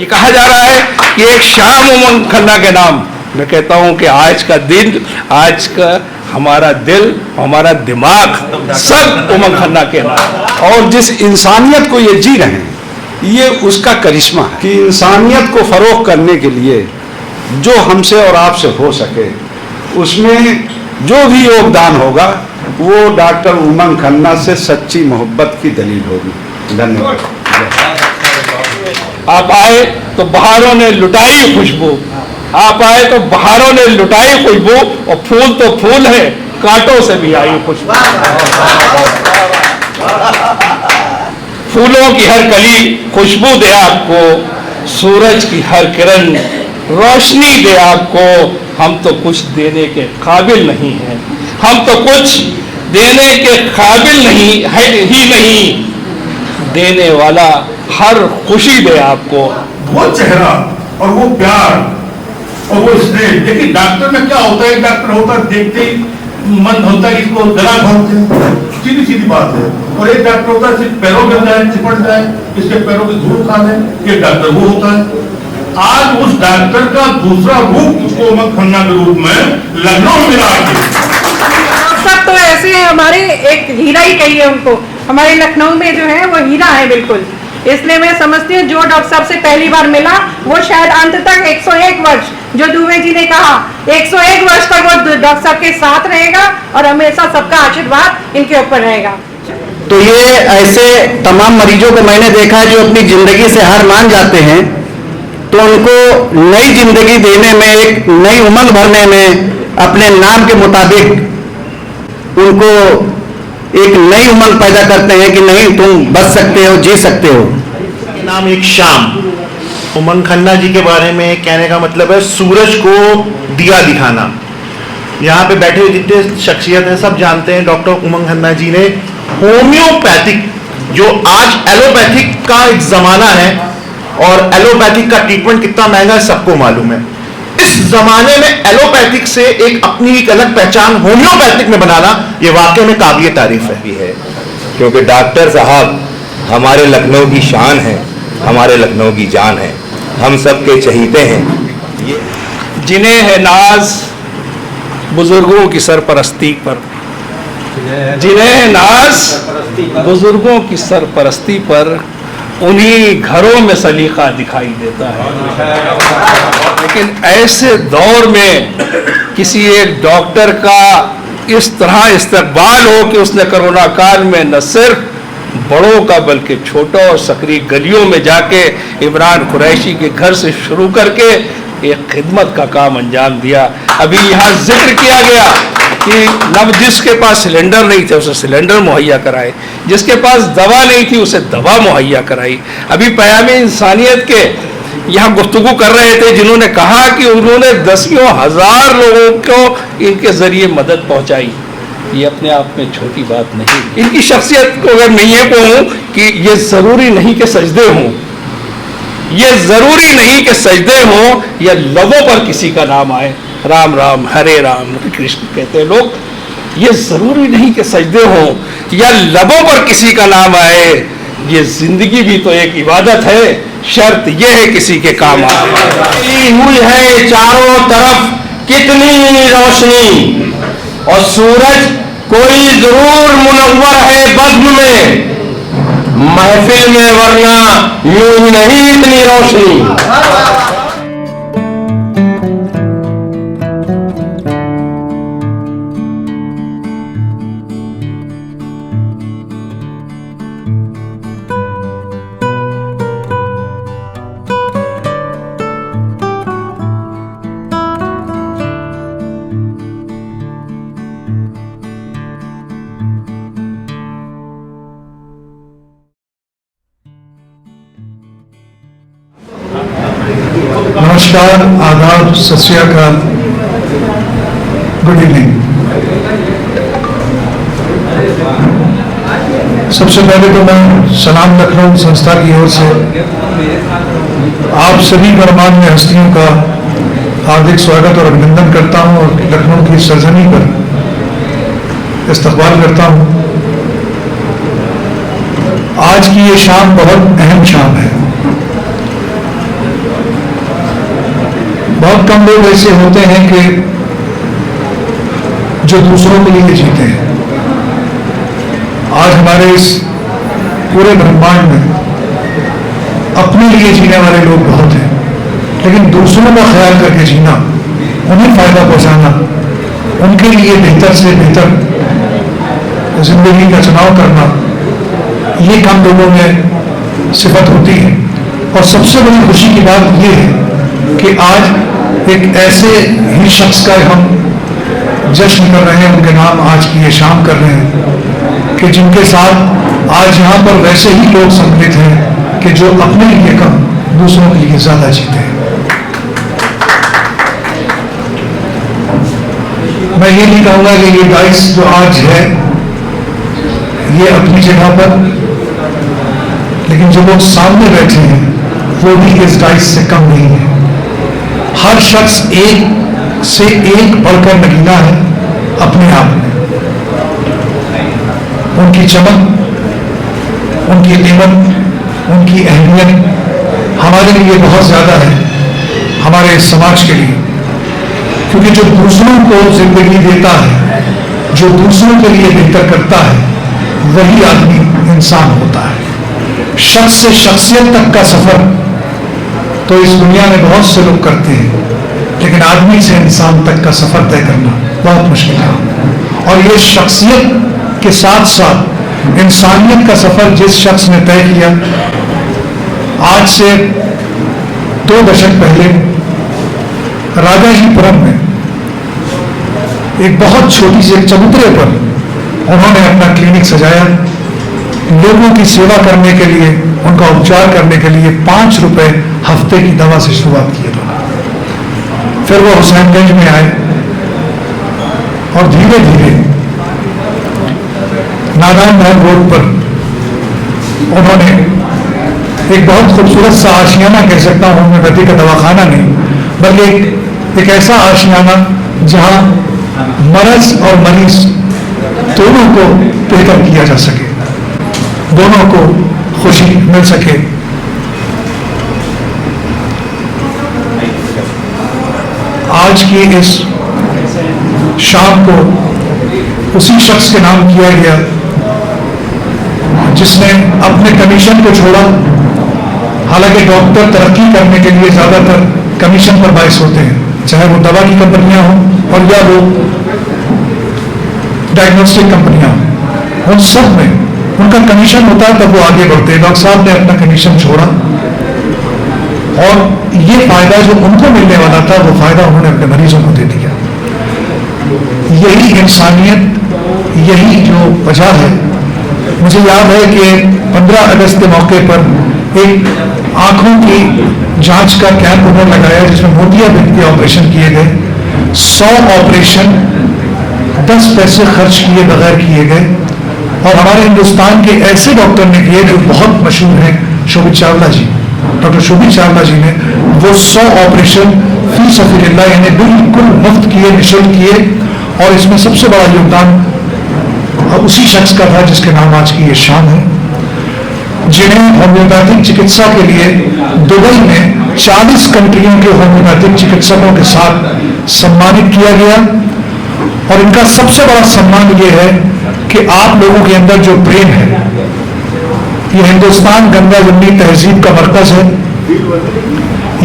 ये कहा जा रहा है कि एक शाम उमंग खन्ना के नाम। मैं कहता हूं कि आज का दिन, आज का हमारा दिल, हमारा दिमाग सब उमंग खन्ना के नाम। और जिस इंसानियत को ये जी रहे हैं, ये उसका करिश्मा है कि इंसानियत को फरोग करने के लिए जो हमसे और आपसे हो सके, उसमें जो भी योगदान होगा वो डॉक्टर उमंग खन्ना से सच्ची मोहब्बत की दलील होगी। धन्यवाद। आप आए तो बहारों ने लुटाई खुशबू, आप आए तो बहारों ने लुटाई खुशबू, और फूल तो फूल है, कांटों से भी आई खुशबू। फूलों की हर कली खुशबू दे आपको, सूरज की हर किरण रोशनी दे आपको। हम तो कुछ देने के काबिल नहीं हैं, हम तो कुछ देने के काबिल नहीं है ही नहीं, देने वाला हर खुशी दे आपको। वो चेहरा और वो प्यार और वो स्नेह। लेकिन डॉक्टर में क्या होता है, डॉक्टर होता है देखते ही मन होता है इसको गला घोंटते हैं, सीधी सीधी बात है। और एक डॉक्टर होता है सिर्फ पैरों गिर जाए, चिपट जाए, इसके पैरों की धूल खा ले, ये डॉक्टर वो होता है। आज उस डॉक्टर का दूसरा रूप उसको उमंग खन्ना के रूप में लखनऊ मिला के सब तो ऐसे हमारे एक हीरा ही कहिए उनको, हमारे लखनऊ में जो है वो हीरा है बिल्कुल। इसलिए मैं समझती हूँ जो डॉक्टर साहब से पहली बार मिला वो शायद अंत तक 101 वर्ष, जो दुबे जी ने कहा 101 वर्ष तक वो डॉक्टर साहब के साथ रहेगा और हमेशा सबका आशीर्वाद इनके ऊपर रहेगा। तो ये ऐसे तमाम मरीजों को मैंने देखा है जो अपनी जिंदगी से हार मान जाते हैं, तो उनको नई जिंदगी देने में, एक नई उमंग भरने में, अपने नाम के मुताबिक उनको एक नई उमंग पैदा करते हैं कि नहीं तुम बच सकते हो, जी सकते हो। नाम एक शाम। उमंग खन्ना जी के बारे में कहने का मतलब है सूरज को दिया दिखाना। यहाँ पे बैठे हुए जितने शख्सियत हैं सब जानते हैं डॉक्टर उमंग खन्ना जी ने होम्योपैथिक, जो आज एलोपैथिक का एक जमाना है और एलोपैथिक का ट्रीटमेंट कितना महंगा है सबको मालूम है, इस जमाने में एलोपैथिक से एक अपनी एक अलग पहचान होम्योपैथिक में बनाना ये वाकई में काबिल तारीफ है। क्योंकि डॉक्टर साहब हमारे लखनऊ की शान है, हमारे लखनऊ की जान है, हम सबके चहीते हैं। जिन्हें है नाज बुजुर्गों की सरपरस्ती पर, जिन्हें है नाज बुजुर्गों की सरपरस्ती पर, उन्हीं घरों में सलीका दिखाई देता है। लेकिन ऐसे दौर में किसी एक डॉक्टर का इस तरह इस्तकबाल हो कि उसने कोरोना काल में न सिर्फ बड़ों का बल्कि छोटों और सकरी गलियों में जाके इमरान कुरैशी के घर से शुरू करके एक खिदमत का काम अंजाम दिया। अभी यहाँ जिक्र किया गया कि नव जिसके पास सिलेंडर नहीं थे उसे सिलेंडर मुहैया कराए, जिसके पास दवा नहीं थी उसे दवा मुहैया कराई। अभी पयामे इंसानियत के यहाँ गुफ्तगू कर रहे थे जिन्होंने कहा कि उन्होंने दसियों हजार लोगों को इनके जरिए मदद पहुंचाई। ये अपने आप में छोटी बात नहीं। इनकी शख्सियत को अगर मैं ये कहूँ कि ये जरूरी नहीं कि सजदे हों, ये जरूरी नहीं कि सजदे हों या लबों पर किसी का नाम आए, राम राम हरे राम कृष्ण कहते हैं लोग, ये जरूरी नहीं कि सजदे हों या लबों पर किसी का नाम आए। ये जिंदगी भी तो एक इबादत है, शर्त यह है किसी के काम आए। हुई है चारों तरफ कितनी रोशनी, और सूरज कोई जरूर मुनव्वर है बज़्म में, महफिल में वरना यूं ही नहीं इतनी रोशनी। नमस्कार, आदाब, सत श्री अकाल, गुड इवनिंग। सबसे पहले तो मैं सलाम लखनऊ संस्था की ओर से आप सभी गणमान्य हस्तियों का हार्दिक स्वागत और अभिनंदन करता हूं और लखनऊ की सरजमी पर इस्तकबाल करता हूं। आज की ये शाम बहुत अहम शाम है। बहुत कम लोग ऐसे होते हैं कि जो दूसरों के लिए जीते हैं। आज हमारे इस पूरे ब्रह्मांड में अपने लिए जीने वाले लोग बहुत हैं, लेकिन दूसरों का ख्याल करके जीना, उन्हें फायदा पहुंचाना, उनके लिए बेहतर से बेहतर जिंदगी का चुनाव करना, ये काम लोगों में सिफत होती है। और सबसे बड़ी खुशी की बात यह है कि आज एक ऐसे ही शख्स का हम जश्न कर रहे हैं, उनके नाम आज की ये शाम कर रहे हैं कि जिनके साथ आज यहाँ पर वैसे ही लोग सम्मिलित हैं कि जो अपने लिए कम दूसरों के लिए ज्यादा जीते हैं। मैं ये नहीं कहूँगा कि ये डाइस जो आज है ये अपनी जगह पर, लेकिन जो लोग सामने बैठे हैं वो भी इस डाइस से कम नहीं है। हर शख्स एक से एक बढ़कर नगीना है अपने आप में। उनकी चमक, उनकी कीमत, उनकी अहमियत हमारे लिए बहुत ज्यादा है, हमारे समाज के लिए, क्योंकि जो दूसरों को जिंदगी देता है, जो दूसरों के लिए बेहतर करता है, वही आदमी इंसान होता है। शख्स से शख्सियत तक का सफर तो इस दुनिया में बहुत से लोग करते हैं, लेकिन आदमी से इंसान तक का सफर तय करना बहुत मुश्किल है। और ये शख्सियत के साथ साथ इंसानियत का सफर जिस शख्स ने तय किया, आज से 2 दशक पहले राजाजीपुरम में एक बहुत छोटी सी एक चबूतरे पर उन्होंने अपना क्लिनिक सजाया। लोगों की सेवा करने के लिए, उनका उपचार करने के लिए 5 रुपए हफ्ते की दवा से शुरुआत की उन्होंने। फिर वो हुसैनगंज में आए और धीरे धीरे नारायण महल रोड पर उन्होंने एक बहुत खूबसूरत सा आशियाना, कह सकता हूं, होम्योपैथी का दवाखाना नहीं बल्कि एक ऐसा आशियाना जहां मर्ज और मरीज दोनों को बेहतर किया जा सके, दोनों को खुशी मिल सके। आज की इस शाम को उसी शख्स के नाम किया गया जिसने अपने कमीशन को छोड़ा। हालांकि डॉक्टर तरक्की करने के लिए ज्यादातर कमीशन पर बाइस होते हैं, चाहे वो दवा की कंपनियां हों और या वो डायग्नोस्टिक कंपनियां हों, उन सब में उनका कमीशन होता है, तब वो आगे बढ़ते हैं। डॉक्टर साहब ने अपना कमीशन छोड़ा और ये फायदा जो उनको मिलने वाला था वो फायदा उन्होंने अपने मरीजों को दे दिया। यही इंसानियत, यही जो वजह है। मुझे याद है कि 15 अगस्त के मौके पर एक आंखों की जांच का कैंप उन्होंने लगाया जिसमें मोतियाबिंद के ऑपरेशन किए गए। 100 ऑपरेशन 10 पैसे खर्च किए बगैर किए गए और हमारे हिंदुस्तान के ऐसे डॉक्टर ने किए जो बहुत मशहूर हैं, शोभित चावला जी, डॉक्टर शोभित चावला जी ने वो 100 ऑपरेशन फी सफीलिल्लाह यानी बिल्कुल मुफ्त किए, निःशुल्क किए। और इसमें सबसे बड़ा योगदान उसी शख्स का था जिसके नाम आज की ये शाम है, जिन्हें होम्योपैथिक चिकित्सा के लिए दुबई में 40 कंट्रियों के होम्योपैथिक चिकित्सकों के साथ सम्मानित किया गया। और इनका सबसे बड़ा सम्मान ये है कि आप लोगों के अंदर जो प्रेम है, ये हिंदुस्तान गंगा जमनी तहजीब का मरकज है।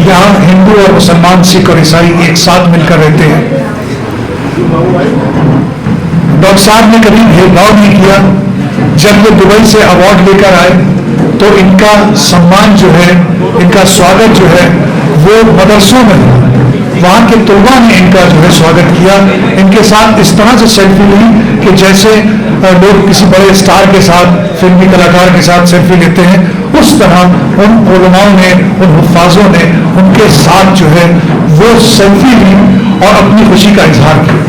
यहाँ हिंदू और मुसलमान, सिख और ईसाई एक साथ मिलकर रहते हैं। डॉक्टर साहब ने कभी भेदभाव नहीं किया। जब ये दुबई से अवार्ड लेकर आए तो इनका सम्मान जो है, इनका स्वागत जो है वो मदरसों में हुआ। वहाँ के तुलबा ने इनका जो है स्वागत किया। इनके साथ इस तरह से सेल्फी ली कि जैसे लोग किसी बड़े स्टार के साथ, फिल्मी कलाकार के साथ सेल्फी लेते हैं, उस तरह उन उलमाओं ने, उन हुफ़ाज़ों ने उनके साथ जो है वो सेल्फी ली और अपनी खुशी का इजहार किया।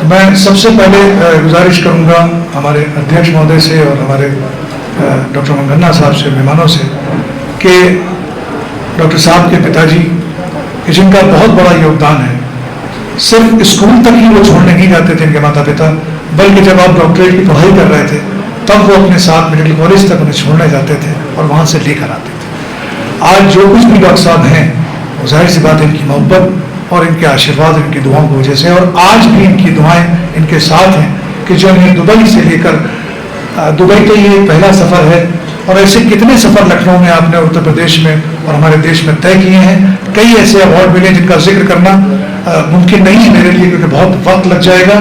मैं सबसे पहले गुजारिश करूंगा हमारे अध्यक्ष महोदय से और हमारे डॉक्टर मंगन्ना साहब से, मेहमानों से, कि डॉक्टर साहब के पिताजी, जिनका बहुत बड़ा योगदान है, सिर्फ स्कूल तक ही वो छोड़ने नहीं जाते थे इनके माता पिता, बल्कि जब आप डॉक्टरेट की पढ़ाई कर रहे थे तब वो अपने साथ मेडिकल कॉलेज तक उन्हें छोड़ने जाते थे और वहाँ से लेकर आते थे। आज जो कुछ भी डॉक्टर साहब हैं, वो जाहिर सी बात है इनकी मोहब्बत और इनके आशीर्वाद, इनकी दुआओं की वजह से, और आज भी इनकी दुआएं इनके साथ हैं कि जो इन्हें दुबई से लेकर, दुबई का ये पहला सफ़र है और ऐसे कितने सफ़र लखनऊ में आपने उत्तर प्रदेश में और हमारे देश में तय किए हैं। कई ऐसे अवार्ड मिले जिनका जिक्र करना मुमकिन नहीं है मेरे लिए, क्योंकि बहुत वक्त लग जाएगा।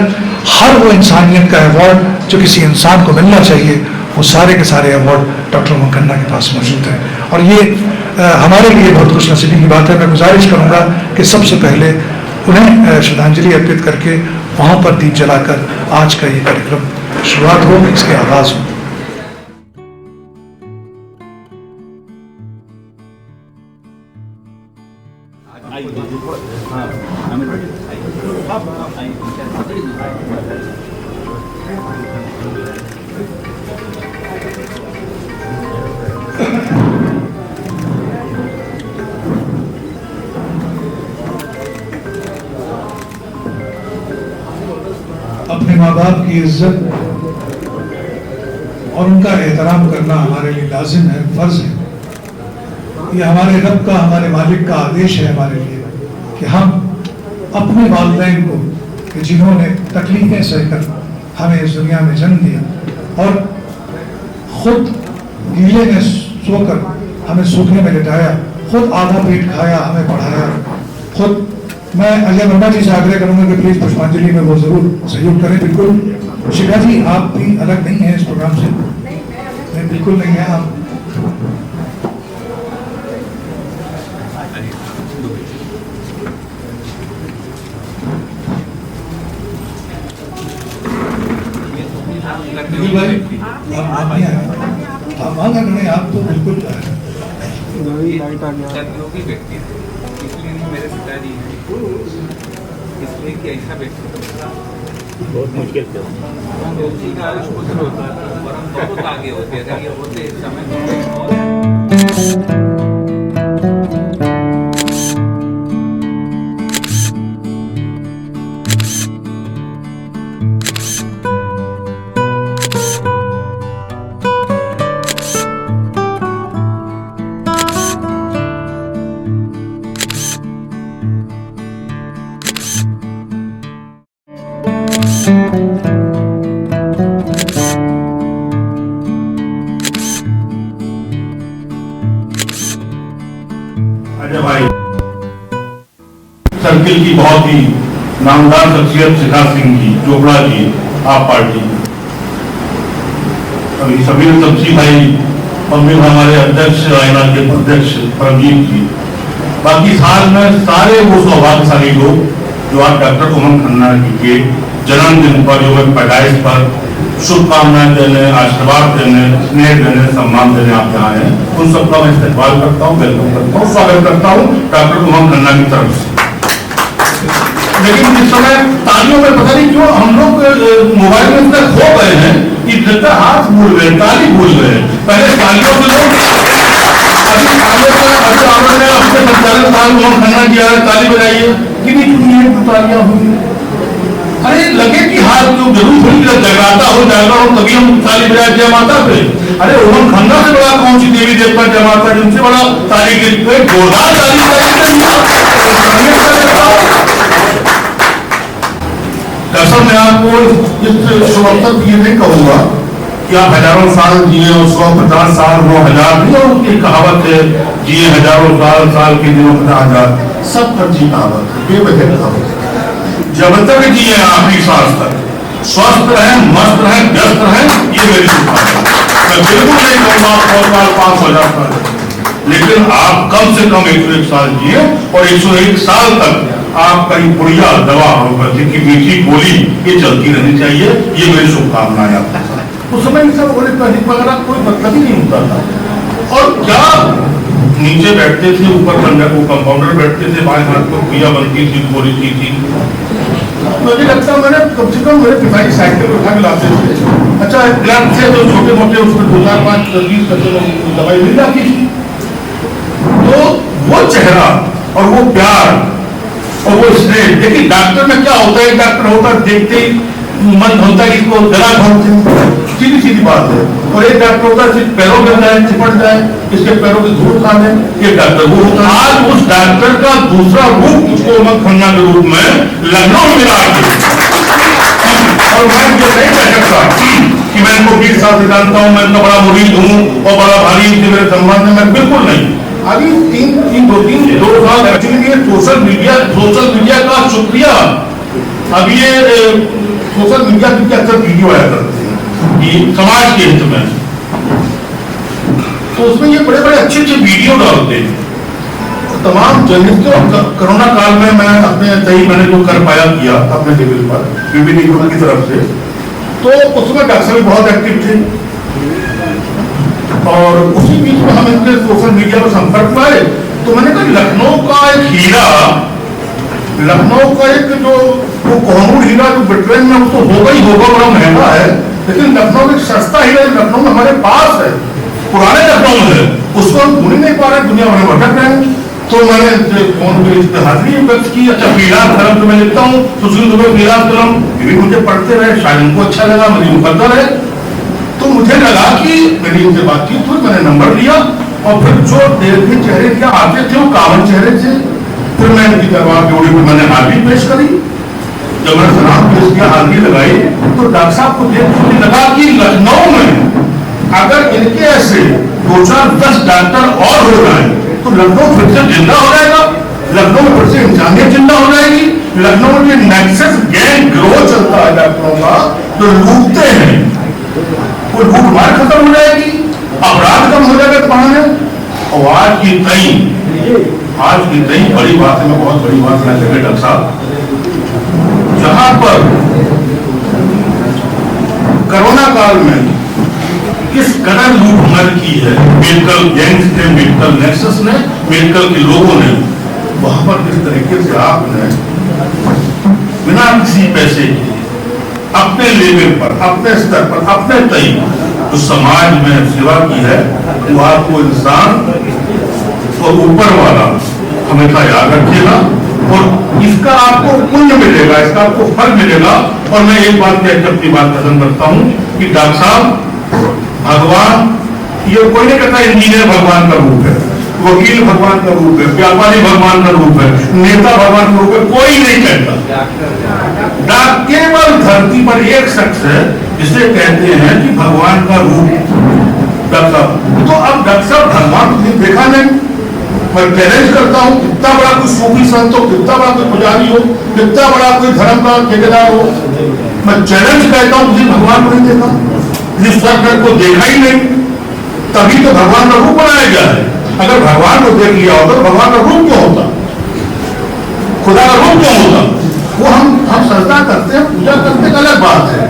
हर वो इंसानियत का अवार्ड जो किसी इंसान को मिलना चाहिए, वो सारे के सारे अवार्ड डॉक्टर उमंग खन्ना के पास मौजूद हैं, और ये हमारे लिए बहुत खुशनसीबी की बात है। मैं गुजारिश करूँगा कि सबसे पहले उन्हें श्रद्धांजलि अर्पित करके वहाँ पर दीप जलाकर आज का ये कार्यक्रम शुरुआत हो, इसके आगाज़ हो। अपने माँ बाप की इज्जत और उनका एहतराम करना हमारे लिए लाजिम है, फर्ज है। ये हमारे रब का, हमारे मालिक का आदेश है हमारे लिए कि हम अपने वालिदैन को, कि जिन्होंने तकलीफें सहकर हमें इस दुनिया में जन्म दिया और खुद गीले में सोकर हमें सूखने में लिटाया, खुद आधा पेट खाया, हमें पढ़ाया, खुद। मैं अजय वर्मा जी से आग्रह करूंगा कि प्लीज पुष्पांजलि में वो जरूर सहयोग करें। बिल्कुल शिखा जी, आप भी अलग नहीं हैं इस प्रोग्राम से? नहीं, बिल्कुल नहीं है आप। आप नहीं आए, आप वहाँ करने, आप तो बिल्कुल मेरे पिताजी हैं, इसलिए कि ऐसा व्यक्ति बहुत मुश्किल से उसी का आयुष पुत्र होता था और हम बहुत आगे होते, अगर ये होते इस समय। अजय भाई सर्किल की बहुत ही नामदार शख्सियत शिखा सिंह जी, चोपड़ा जी, आप पार्टी, अभी समीर तमसी भाई, और फिर हमारे अध्यक्ष आईना के अध्यक्ष परमजीत जी, बाकी साल में सारे वो सौभाग्यशाली लोग जो आज डॉक्टर उमंग खन्ना जी के जन्मदिन पर, जो पैदाइश पर शुभकामनाएं देने, आशीर्वाद देने, स्नेह देने, सम्मान देने आप यहाँ हैं, उन सबका मैं इस्तेमाल करता हूँ, वेलकम करता हूँ, स्वागत करता हूँ डॉक्टर उमंग खन्ना की तरफ से। लेकिन इस समय तालियों में पता नहीं क्यों हम लोग मोबाइल में इतना खो गए हैं कि लगता हाथ भूल गए, ताली भूल गए। पहले तालियों से लोग अपने संचालन साल उमंग खन्ना जी आ रहे, ताली बजाइए, कितनी तालियां हुई। अरे लगे कि हाथ जो जरूर थोड़ी जगराता हो, जागरण हो, तभी हम ताली बजाए जय माता पे। अरे उमंग खन्ना से बड़ा कौन सी देवी देवता जय माता, जिनसे बड़ा ताली के जोरदार ताली। कसम मैं आपको इस शुभ अवसर पर ये नहीं कहूंगा कि आप हजारों साल जिए और 150 साल 9000 नहीं, और उनकी कहावत है जिए हजारों साल, साल के दिनों 50,000, सब कच्ची कहावत है, बेवजह कहावत है। जब तक जिए आखिरी सांस तक स्वस्थ रहें, मस्त रहें, व्यस्त रहें, ये मेरी शुभकामना। मैं बिल्कुल नहीं कहूँगा 100 साल 5,000 साल, लेकिन आप कम से कम 101 साल जिए और 101 साल तक आपका ये बढ़िया दवा होम्योपैथी की मीठी बोली ये चलती रहनी चाहिए, ये मेरी शुभकामनाएं आपके साथ। उस समय सब होम्योपैथी वगैरह कोई मतलब ही नहीं होता था, और क्या नीचे बैठते थे, ऊपर कंपाउंडर बैठते थे, बाएं हाथ को भैया बनती थी, गोली थी। मुझे लगता है मैंने कम से कम मेरे पिताजी साइकिल उठा के लाते थे। अच्छा ग्राम थे तो छोटे मोटे उसमें 2 4 5 20 दवाई मिल जाती थी। तो वो चेहरा और वो प्यार और वो स्नेह, देखिए डॉक्टर में क्या होता है, डॉक्टर होता है देखते ही मन होता है कि इसको गला घोंटते हैं, सीधी सीधी बात है। और एक डॉक्टर होता है सिर्फ पैरों में जाए, चिपट जाए, इसके पैरों की धूल खा ले, ये डॉक्टर वो होता है। आज उस डॉक्टर का दूसरा रूप उसको उमंग खन्ना के रूप में लखनऊ में मिला और मैं ये नहीं कह सकता कि मैं इनको 20 साल से जानता हूँ, मैं इतना बड़ा मुरीद हूँ और बड़ा भारी इनसे मेरे संबंध में, मैं बिल्कुल नहीं। अभी दो साल एक्चुअली सोशल मीडिया का शुक्रिया। अभी ये सोशल मीडिया की अक्सर वीडियो आया करते हैं कि समाज के हित में, तो उसमें ये बड़े बड़े अच्छे अच्छे वीडियो डालते हैं तमाम जर्नलिस्टों। कोरोना काल में मैं अपने सही मैंने जो कर पाया किया अपने लेवल पर विभिन्न की तरफ से, तो उसमें डॉक्टर भी बहुत एक्टिव थे और उसी बीच में हम इनके सोशल मीडिया पर संपर्क में आए। तो मैंने कहा लखनऊ का एक हीरा, लखनऊ का एक जो वो कोहनूर हीरा जो ब्रिटेन में उसको होगा ही होगा, बड़ा महंगा है, लेकिन लखनऊ एक सस्ता हीरा लखनऊ में हमारे पास है, पुराने लखनऊ में है, उसको हम ढूंढ नहीं पा रहे, दुनिया भर में भटक रहे हैं। तो मैंने फोन पे इस पे हाजिरी व्यक्त की। अच्छा फ्रीलांस कलम तो मैं लिखता हूँ, तो सुबह फ्रीलांस कलम ये भी मुझे पढ़ते रहे, शायद उनको अच्छा लगा, मुझे मुकद्दर है। तो मुझे लगा कि मेरी उनसे बातचीत हुई, मैंने नंबर लिया और फिर जो देखने चेहरे क्या आते थे वो कामन चेहरे थे। फिर मैं इनकी दरबार जोड़ी पर मैंने हाजिरी पेश करी। जब मैंने सलाम पेश किया, हाजिरी लगाई, तो डॉक्टर साहब को देख मुझे लगा कि लखनऊ में अगर इनके ऐसे 2-4-10 डॉक्टर और हो जाए तो लखनऊ फिर से जिंदा हो जाएगा, लखनऊ में फिर से इंसानियत जिंदा हो जाएगी। लखनऊ में नेक्सस गैंग ग्रोह चलता है डॉक्टरों का, जो लूटते हैं, वो लूटमार खत्म हो जाएगी, अपराध कम हो जाएगा तुम्हारे। और आज की नई बड़ी बात है, मैं बहुत बड़ी बात है डॉक्टर साहब, जहां पर कोरोना काल में किस कदर लूटमार की है मेडिकल गैंग्स ने, मेडिकल नेक्सस ने, मेडिकल के लोगों ने, वहां पर किस तरीके से आपने बिना किसी पैसे के अपने लेवल पर, अपने स्तर पर, अपने तय जो समाज में सेवा की है, वो आपको इंसान और ऊपर वाला हमेशा याद रखेगा और इसका आपको पुण्य मिलेगा, इसका आपको फल मिलेगा। और मैं एक बात अपनी बात पसंद करता हूँ कि डॉक्टर साहब भगवान, ये कोई नहीं कहता इंजीनियर भगवान का रूप है, वकील भगवान का रूप है, व्यापारी भगवान का रूप है, नेता भगवान का रूप है, कोई नहीं कहता। केवल धरती पर एक शख्स है जिसे कहते हैं कि भगवान का रूप डॉक्टर साहब। तो अब डॉक्टर साहब भगवान देखा नहीं, मैं चैलेंज करता हूँ, कितना बड़ा कोई सूफी संत हो, कितना बड़ा कोई पुजारी हो, कितना बड़ा कोई धर्म का ठेकेदार हो, मैं चैलेंज कहता हूँ मुझे भगवान को नहीं देखा, जिस सर्कल को देखा ही नहीं, तभी तो भगवान का रूप बनाया गया है। अगर भगवान को देख लिया होता तो भगवान का रूप क्यों होता, खुदा का रूप क्यों होता? वो हम श्रद्धा करते हैं, पूजा करते हैं, अलग बात है,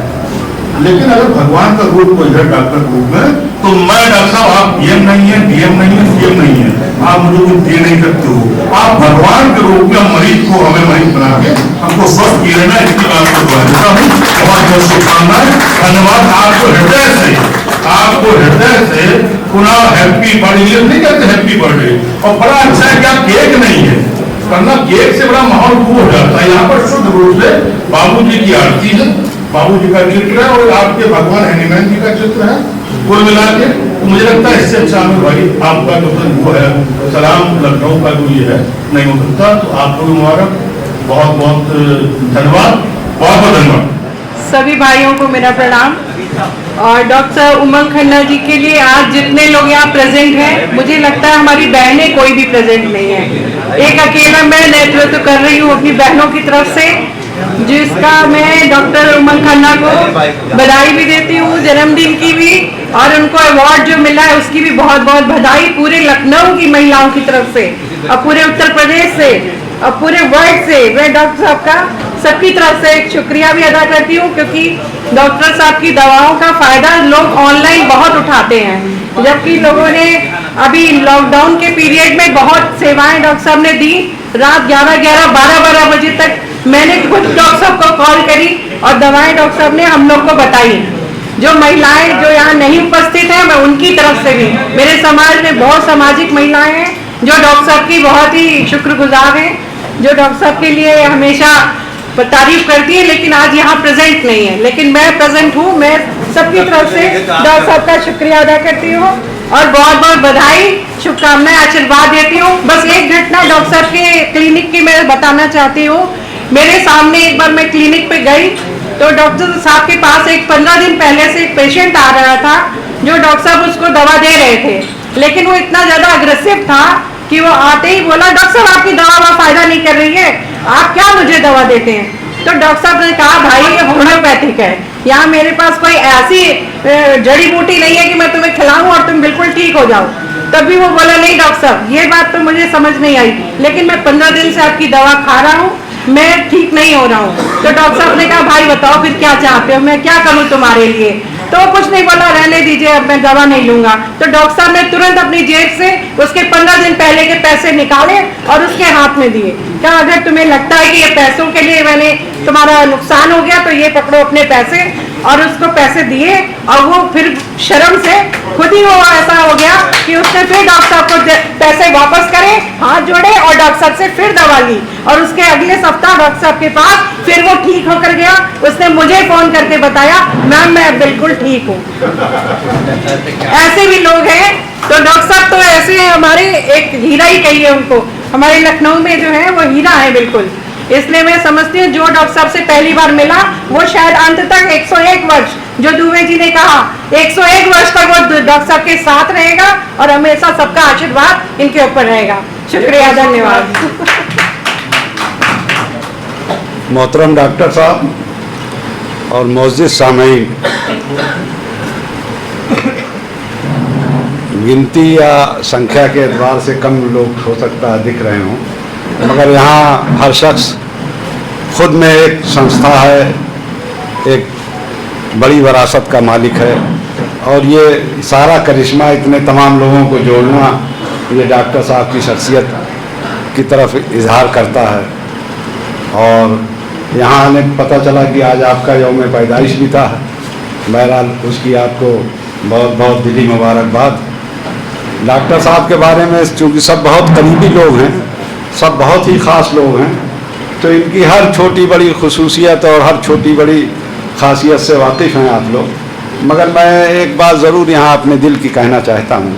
लेकिन अगर भगवान का रूप कोई है डॉक्टर के रूप में, तो मैं डॉक्टर साहब, आप पीएम नहीं है, डीएम नहीं है, सीएम नहीं है, आप मुझे कुछ दे नहीं सकते हो। आप भगवान के रूप में मरीज को, हमें मरीज बना के हमको स्वस्थ किए रहना, इसकी मैं आपको दुआ देता हूँ। बहुत बहुत शुभकामनाएं, धन्यवाद। आपको हृदय से पुनः हैप्पी बर्थडे नहीं कहते, हैप्पी बर्थडे। और बड़ा अच्छा है कि आप केक नहीं है, वरना केक से बड़ा माहौल खूब हो जाता है। यहाँ पर शुद्ध रूप से बाबूजी की आरती है, बाबूजी का चित्र है और आपके भगवान हनुमान जी का चित्र है, कुल मिला के मुझे लगता है इससे अच्छा में भाई आपका जो वो है सलाम लखनऊ का जो ये है नहीं हो सकता। तो आपको भी मुबारक, बहुत बहुत धन्यवाद, बहुत बहुत धन्यवाद। सभी भाइयों को मेरा प्रणाम। और डॉक्टर उमंग खन्ना जी के लिए आज जितने लोग यहाँ प्रेजेंट हैं, मुझे लगता है हमारी बहनें कोई भी प्रेजेंट नहीं है, एक अकेला मैं नेतृत्व कर रही हूँ अपनी बहनों की तरफ से, जिसका मैं डॉक्टर उमंग खन्ना को बधाई भी देती हूँ, जन्मदिन की भी, और उनको अवार्ड जो मिला है उसकी भी बहुत बहुत बधाई पूरे लखनऊ की महिलाओं की तरफ से और पूरे उत्तर प्रदेश से और पूरे वर्ल्ड से। मैं डॉक्टर साहब का सबकी तरफ से एक शुक्रिया भी अदा करती हूँ, क्योंकि डॉक्टर साहब की दवाओं का फायदा लोग ऑनलाइन बहुत उठाते हैं, जबकि लोगों ने अभी लॉकडाउन के पीरियड में बहुत सेवाएं डॉक्टर साहब ने दी। रात 11-11, 12-12 बजे तक मैंने खुद डॉक्टर साहब को कॉल करी और दवाएं डॉक्टर साहब ने हम लोग को बताई। जो महिलाएं जो यहाँ नहीं उपस्थित हैं, मैं उनकी तरफ से भी, मेरे समाज में बहुत सामाजिक महिलाएं हैं जो डॉक्टर साहब की बहुत ही शुक्रगुजार हैं, जो डॉक्टर साहब के लिए हमेशा तारीफ करती है, लेकिन आज यहाँ प्रेजेंट नहीं है। लेकिन मैं प्रेजेंट हूँ। मैं सबकी तरफ से डॉक्टर साहब का शुक्रिया अदा करती हूँ और बहुत बहुत बधाई, शुभकामनाएं, आशीर्वाद देती हूँ। बस एक घटना डॉक्टर साहब के क्लिनिक की मैं बताना चाहती हूँ। मेरे सामने एक बार मैं क्लिनिक पे गई तो डॉक्टर साहब के पास एक 15 दिन पहले से एक पेशेंट आ रहा था, जो डॉक्टर साहब उसको दवा दे रहे थे, लेकिन वो इतना ज्यादा अग्रेसिव था कि वो आते ही बोला, डॉक्टर साहब आपकी दवा फायदा नहीं कर रही है, आप क्या मुझे दवा देते हैं। तो डॉक्टर साहब ने कहा, भाई ये होम्योपैथिक है, यहाँ मेरे पास कोई ऐसी जड़ी बूटी नहीं है कि मैं तुम्हें खिलाऊं और तुम बिल्कुल ठीक हो जाओ। तब भी वो बोला, नहीं डॉक्टर साहब ये बात तो मुझे समझ नहीं आई, लेकिन मैं 15 दिन से आपकी दवा खा रहा हूँ, मैं ठीक नहीं हो रहा हूँ। तो डॉक्टर साहब ने कहा, भाई बताओ फिर क्या चाहते हो, मैं क्या करूँ तुम्हारे लिए। तो कुछ नहीं बोला, रहने दीजिए, अब मैं दवा नहीं लूंगा। तो डॉक्टर साहब ने तुरंत अपनी जेब से उसके 15 दिन पहले के पैसे निकाले और उसके हाथ में दिए। क्या अगर तुम्हें लगता है कि ये पैसों के लिए मैंने तुम्हारा नुकसान हो गया तो ये पकड़ो अपने पैसे, और उसको पैसे दिए। और वो फिर शर्म से खुद ही वो ऐसा हो गया कि उसने फिर डॉक्टर साहब को पैसे वापस करे, हाथ जोड़े और डॉक्टर साहब से फिर दवा ली। और उसके अगले सप्ताह डॉक्टर साहब के पास फिर वो ठीक होकर गया। उसने मुझे फोन करके बताया, मैम मैं बिल्कुल ठीक हूँ। ऐसे भी लोग हैं। तो डॉक्टर साहब तो ऐसे हैं, हमारे एक हीरा ही कहिए उनको। हमारे लखनऊ में जो है वो हीरा है बिल्कुल। इसलिए मैं समझती हूँ जो डॉक्टर साहब से पहली बार मिला वो शायद अंत तक 101 वर्ष, जो दुबे जी ने कहा 101 वर्ष तक वो डॉक्टर साहब के साथ रहेगा और हमेशा सबका आशीर्वाद इनके ऊपर रहेगा। शुक्रिया, धन्यवाद। मोहतरम डॉक्टर साहब और मौजूद सामईन, गिनती या संख्या के एतबार से कम लोग हो सकता है दिख रहे हों, मगर यहाँ हर शख्स खुद में एक संस्था है, एक बड़ी विरासत का मालिक है। और ये सारा करिश्मा इतने तमाम लोगों को जोड़ना, ये डॉक्टर साहब की शख्सियत की तरफ इजहार करता है। और यहाँ आने पता चला कि आज आपका यौम पैदाइश भी था। बहरहाल उसकी आपको बहुत बहुत दिली मुबारकबाद। डॉक्टर साहब के बारे में चूँकि सब बहुत करीबी लोग हैं, सब बहुत ही ख़ास लोग हैं, तो इनकी हर छोटी बड़ी खुसूसियत और हर छोटी बड़ी खासियत से वाकिफ़ हैं आप लोग। मगर मैं एक बात ज़रूर यहाँ अपने दिल की कहना चाहता हूँ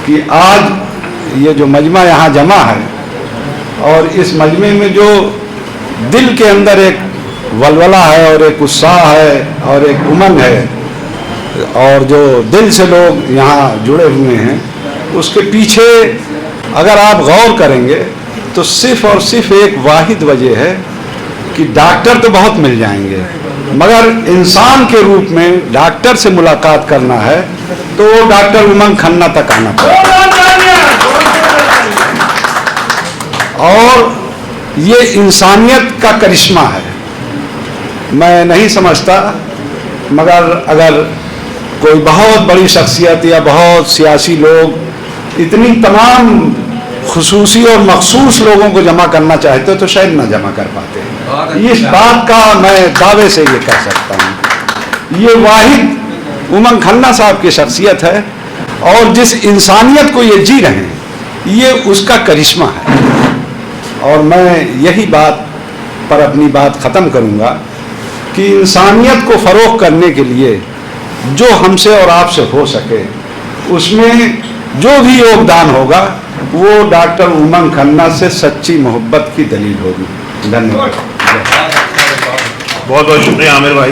कि आज ये जो मजमा यहाँ जमा है और इस मजमे में जो दिल के अंदर एक वलवला है और एक उत्साह है और एक उमंग है और जो दिल से लोग यहाँ जुड़े हुए हैं, उसके पीछे अगर आप गौर करेंगे तो सिर्फ और सिर्फ एक वाहिद वजह है कि डॉक्टर तो बहुत मिल जाएंगे, मगर इंसान के रूप में डॉक्टर से मुलाकात करना है तो वो डॉक्टर उमंग खन्ना तक आना पड़ेगा। और ये इंसानियत का करिश्मा है। मैं नहीं समझता, मगर अगर कोई बहुत बड़ी शख्सियत या बहुत सियासी लोग इतनी तमाम खुसूसी और मखसूस लोगों को जमा करना चाहते तो शायद ना जमा कर पाते। इस बात का मैं दावे से ये कह सकता हूँ, ये वाहिद उमंग खन्ना साहब की शख्सियत है और जिस इंसानियत को ये जी रहे हैं ये उसका करिश्मा है। और मैं यही बात पर अपनी बात ख़त्म करूँगा कि इंसानियत को फ़रोग़ करने के लिए जो हमसे और आपसे हो सके उसमें जो भी योगदान होगा वो डॉक्टर उमंग खन्ना से सच्ची मोहब्बत की दलील होगी। धन्यवाद। बहुत बहुत शुक्रिया आमिर भाई।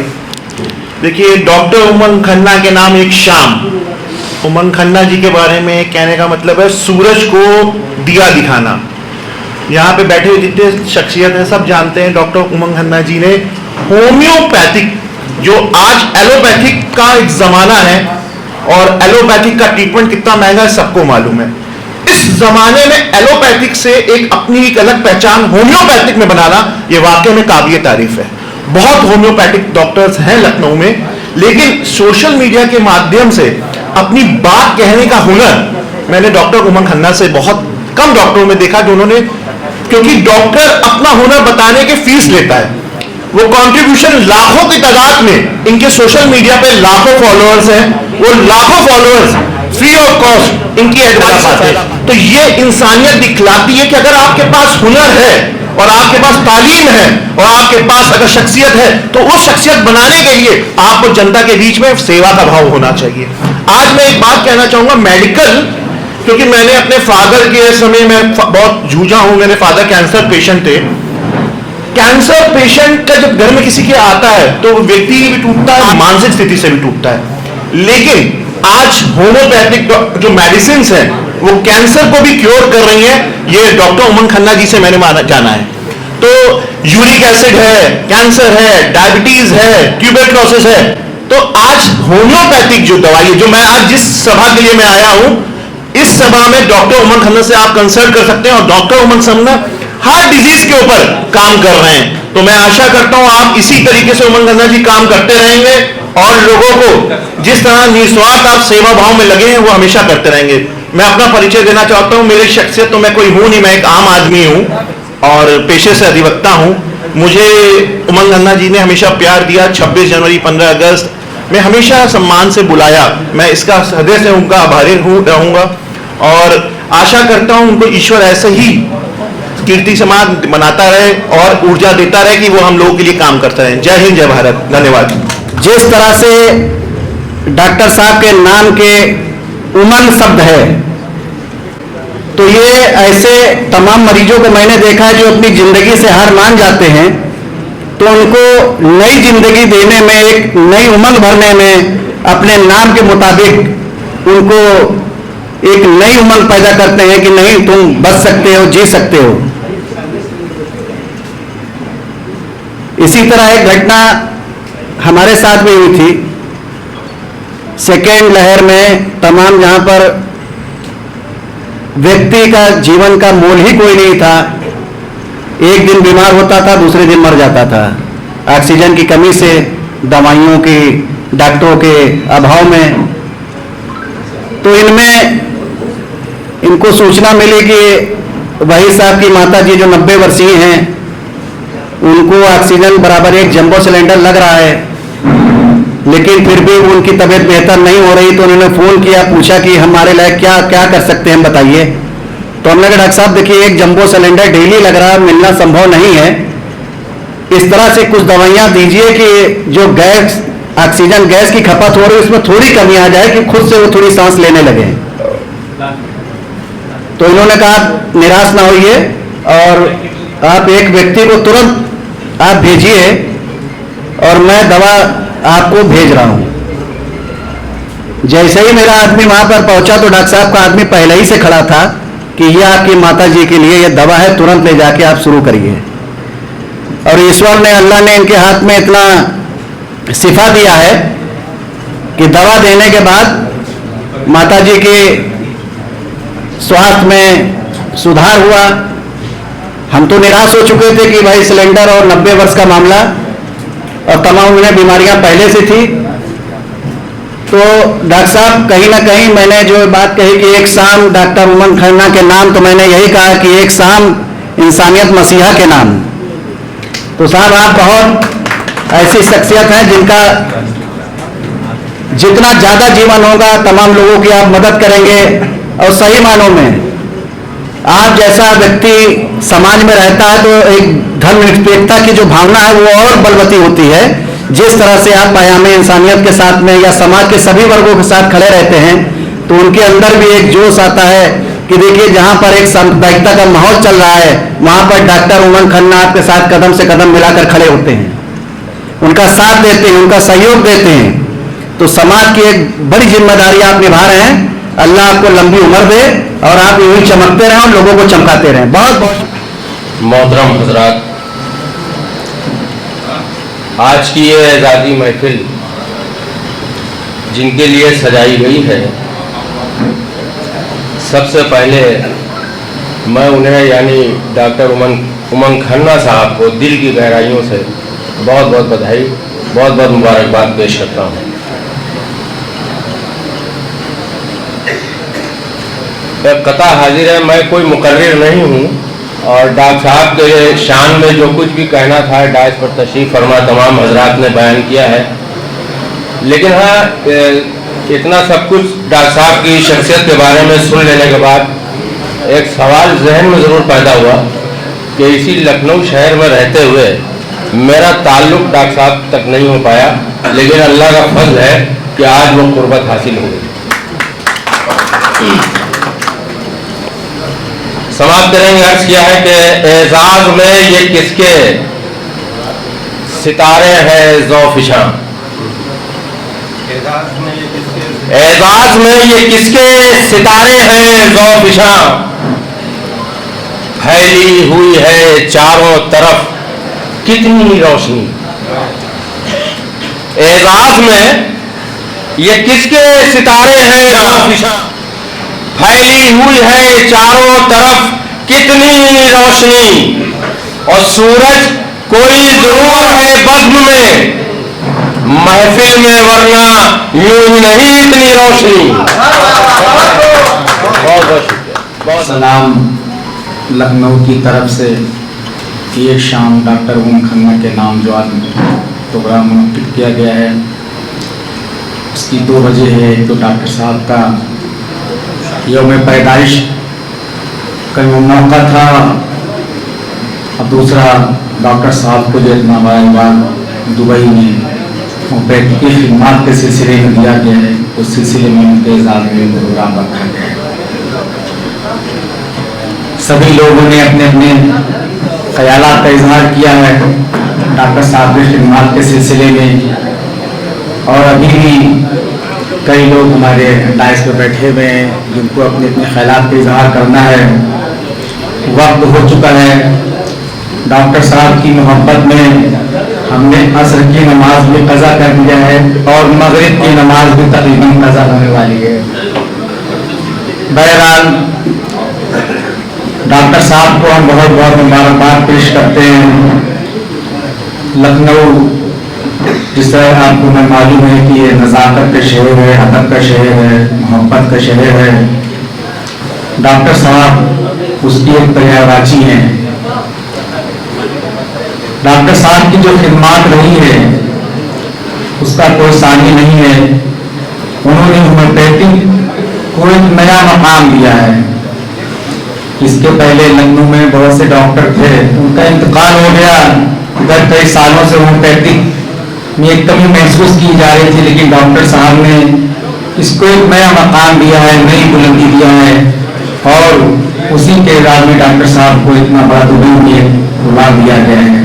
देखिए, डॉक्टर उमंग खन्ना के नाम एक शाम। उमंग खन्ना जी के बारे में कहने का मतलब है सूरज को दिया दिखाना। यहाँ पे बैठे हुए जितने शख्सियत हैं सब जानते हैं डॉक्टर उमंग खन्ना जी ने होम्योपैथिक, जो आज एलोपैथिक का एक जमाना है और एलोपैथिक का ट्रीटमेंट कितना महंगा है सबको मालूम है, इस जमाने में एलोपैथिक से एक अपनी एक अलग पहचान होम्योपैथिक में बनाना ये वाकई में काबिल तारीफ है। बहुत होम्योपैथिक डॉक्टर्स हैं लखनऊ में, लेकिन सोशल मीडिया के माध्यम से अपनी बात कहने का हुनर मैंने डॉक्टर उमंग खन्ना से बहुत कम डॉक्टरों में देखा, जो उन्होंने, क्योंकि डॉक्टर अपना हुनर बताने के फीस लेता है, वो कंट्रीब्यूशन लाखों की तादाद में, इनके सोशल मीडिया पे लाखों फॉलोअर्स हैं, वो लाखों फॉलोअर्स फ्री ऑफ कॉस्ट इनकी एडवाइस पाते हैं। तो ये इंसानियत दिखलाती है कि अगर आपके पास हुनर है और आपके पास तालीम है और आपके पास अगर शख्सियत है, तो उस शख्सियत बनाने के लिए आपको जनता के बीच में सेवा का भाव होना चाहिए। आज मैं एक बात कहना चाहूंगा मेडिकल, क्योंकि मैंने अपने फादर के समय में बहुत जूझा हूं। मेरे फादर कैंसर पेशेंट थे। कैंसर पेशेंट का जब घर में किसी के आता है तो व्यक्ति भी टूटता है, मानसिक स्थिति से भी टूटता है। लेकिन आज होम्योपैथिक जो मेडिसिन है वो कैंसर को भी क्योर कर रही है। ये डॉक्टर उमंग खन्ना जी से मैंने जाना है। तो यूरिक एसिड है, कैंसर है, डायबिटीज है, ट्यूबरक्लोसिस है। तो आज होम्योपैथिक जो दवाई है, जो मैं आज जिस सभा के लिए मैं आया हूं, इस सभा में डॉक्टर उमंग खन्ना से आप कंसल्ट कर सकते हैं और डॉक्टर उमंग खन्ना हर डिजीज के ऊपर काम कर रहे हैं। तो मैं आशा करता हूं आप इसी तरीके से उमंग खन्ना जी काम करते रहेंगे और लोगों को जिस तरह निस्वार्थ आप सेवा भाव में लगे हैं वो हमेशा करते रहेंगे। मैं अपना परिचय देना चाहता हूं। मेरी शख्सियत तो मैं कोई हूं नहीं, मैं एक आम आदमी हूं और पेशे से अधिवक्ता हूं। मुझे उमंग खन्ना जी ने हमेशा प्यार दिया। 26 जनवरी, 15 अगस्त में हमेशा सम्मान से बुलाया। मैं इसका हृदय से उनका आभारी रहूंगा और आशा करता हूं उनको ईश्वर ऐसे ही कीर्ति समाज बनाता रहे और ऊर्जा देता रहे कि वो हम लोगों के लिए काम करते रहे। जय हिंद, जय भारत, धन्यवाद। जिस तरह से डॉक्टर साहब के नाम के उमंग शब्द है, तो ये ऐसे तमाम मरीजों को मैंने देखा है जो अपनी जिंदगी से हार मान जाते हैं, तो उनको नई जिंदगी देने में, एक नई उमंग भरने में, अपने नाम के मुताबिक उनको एक नई उमंग पैदा करते हैं कि नहीं, तुम बच सकते हो, जी सकते हो। इसी तरह एक घटना हमारे साथ भी हुई थी सेकेंड लहर में। तमाम जहां पर व्यक्ति का जीवन का मोल ही कोई नहीं था। एक दिन बीमार होता था, दूसरे दिन मर जाता था। ऑक्सीजन की कमी से, दवाइयों की, डॉक्टरों के अभाव में। तो इनको सूचना मिली कि वही साहब की माता जी जो 90 वर्षीय हैं, उनको ऑक्सीजन बराबर एक जंबो सिलेंडर लग रहा है, लेकिन फिर भी उनकी तबीयत बेहतर नहीं हो रही। तो उन्होंने फोन किया, पूछा कि हमारे लायक क्या क्या कर सकते हैं, बताइए। तो हमने कहा डॉक्टर साहब देखिए, एक जंबो सिलेंडर डेली लग रहा है, मिलना संभव नहीं है। इस तरह से कुछ दवाइयां दीजिए कि जो गैस, ऑक्सीजन गैस की खपत हो रही है उसमें थोड़ी कमी आ जाए, कि खुद से वो थोड़ी सांस लेने लगे। तो इन्होंने कहा निराश ना होइए और आप एक व्यक्ति को तुरंत आप भेजिए और मैं दवा आपको भेज रहा हूं। जैसे ही मेरा आदमी वहां पर पहुंचा तो डॉक्टर साहब का आदमी पहले ही से खड़ा था कि ये आपकी माता जी के लिए ये दवा है, तुरंत ले जाके आप शुरू करिए। और ईश्वर ने, अल्लाह ने इनके हाथ में इतना शिफा दिया है कि दवा देने के बाद माता जी के स्वास्थ्य में सुधार हुआ। हम तो निराश हो चुके थे कि भाई सिलेंडर और 90 वर्ष का मामला और तमाम उन्हें बीमारियां पहले से थी। तो डॉक्टर साहब, कहीं ना कहीं मैंने जो बात कही कि एक शाम डॉक्टर उमंग खन्ना के नाम, तो मैंने यही कहा कि एक शाम इंसानियत मसीहा के नाम। तो साहब आप बहुत ऐसी शख्सियत हैं जिनका जितना ज्यादा जीवन होगा तमाम लोगों की आप मदद करेंगे। और सही मानों में आप जैसा व्यक्ति समाज में रहता है तो एक धर्मनिरपेक्षता की जो भावना है वो और बलवती होती है। जिस तरह से आप आयाम इंसानियत के साथ में या समाज के सभी वर्गों के साथ खड़े रहते हैं, तो उनके अंदर भी एक जोश आता है कि देखिए जहां पर एक सांप्रदायिकता का माहौल चल रहा है, वहां पर डॉक्टर उमंग खन्ना आपके साथ कदम से कदम मिलाकर खड़े होते हैं, उनका साथ देते हैं, उनका सहयोग देते हैं। तो समाज की एक बड़ी जिम्मेदारी आप निभा रहे हैं। अल्लाह आपको लंबी उम्र दे और आप यूं ही चमकते रहें और लोगों को चमकाते रहें। बहुत बहुत मोहतरम हजरात, आज की ये आज़ादी महफिल जिनके लिए सजाई गई है, सबसे पहले मैं उन्हें यानी डॉक्टर उमंग खन्ना साहब को दिल की गहराइयों से बहुत बहुत बधाई, बहुत बहुत मुबारकबाद पेश करता हूँ। कता हाजिर है, मैं कोई मुकर्रिर नहीं हूँ और डॉक्टर साहब के शान में जो कुछ भी कहना था डायस पर तशरीफ फरमा तमाम हजरात ने बयान किया है। लेकिन हाँ, इतना सब कुछ डॉक्टर साहब की शख्सियत के बारे में सुन लेने के बाद एक सवाल जहन में ज़रूर पैदा हुआ कि इसी लखनऊ शहर में रहते हुए मेरा ताल्लुक डॉक्टर साहब तक नहीं हो पाया, लेकिन अल्लाह का फजल है कि आज वो कुर्बत हासिल हो गई। समाप्त करेंगे। अर्ज किया है कि एजाज में ये किसके सितारे हैं ज़ौफ़िशां, एजाज में ये किसके सितारे हैं ज़ौफ़िशां, फैली हुई है चारों तरफ कितनी रोशनी। एजाज में ये किसके सितारे हैं ज़ौफ़िशां, फैली हुई है चारों तरफ कितनी रोशनी, और सूरज कोई जरूर है बज़्म में महफिल में, वरना यूं ही नहीं इतनी रोशनी। बहुत बहुत शुक्रिया। सलाम लखनऊ की तरफ से एक शाम डॉक्टर उमंग खन्ना के नाम जो आज प्रोग्राम मुनक्किद किया गया है, उसकी दो वजह है। एक तो डॉक्टर साहब का यौम पैदाइश का मौका था, और दूसरा डॉक्टर साहब को जो इतना बड़ा दुबई में होम्योपैथी की खिदमत के सिलसिले में दिया गया है, उस सिलसिले में उनके एजाज़ में प्रोग्राम रखा गया है। सभी लोगों ने अपने अपने ख्यालात का इजहार किया है डॉक्टर साहब की खिदमत के सिलसिले में, और अभी भी कई लोग हमारे डायस पर बैठे हुए हैं जिनको अपने अपने ख्यालात का इजहार करना है। वक्त हो चुका है। डॉक्टर साहब की मोहब्बत में हमने असर की नमाज भी कज़ा कर दिया है, और मगरिब की नमाज भी तकरीबन कज़ा होने वाली है। बहरहाल डॉक्टर साहब को हम बहुत बहुत मुबारकबाद पेश करते हैं। लखनऊ जिस तरह आपको मैं मालूम है कि ये नज़ाकत का शहर है, अदब का शहर है, मोहब्बत का शहर है। डॉक्टर साहब उसकी एक पर्यायवाची हैं। डॉक्टर साहब की जो खिदमत रही है उसका कोई सानी नहीं है। उन्होंने होम्योपैथी को एक नया मकाम दिया है। इसके पहले लखनऊ में बहुत से डॉक्टर थे, उनका इंतकाल हो गया। गत कई सालों से होम्योपैथिक में एक कमी महसूस की जा रही थी, लेकिन डॉक्टर साहब ने इसको एक नया मकाम दिया है, नई बुलंदी दिया है, और उसी के इलाज में डॉक्टर साहब को इतना बड़ा दुबई में बुला दिया गया है।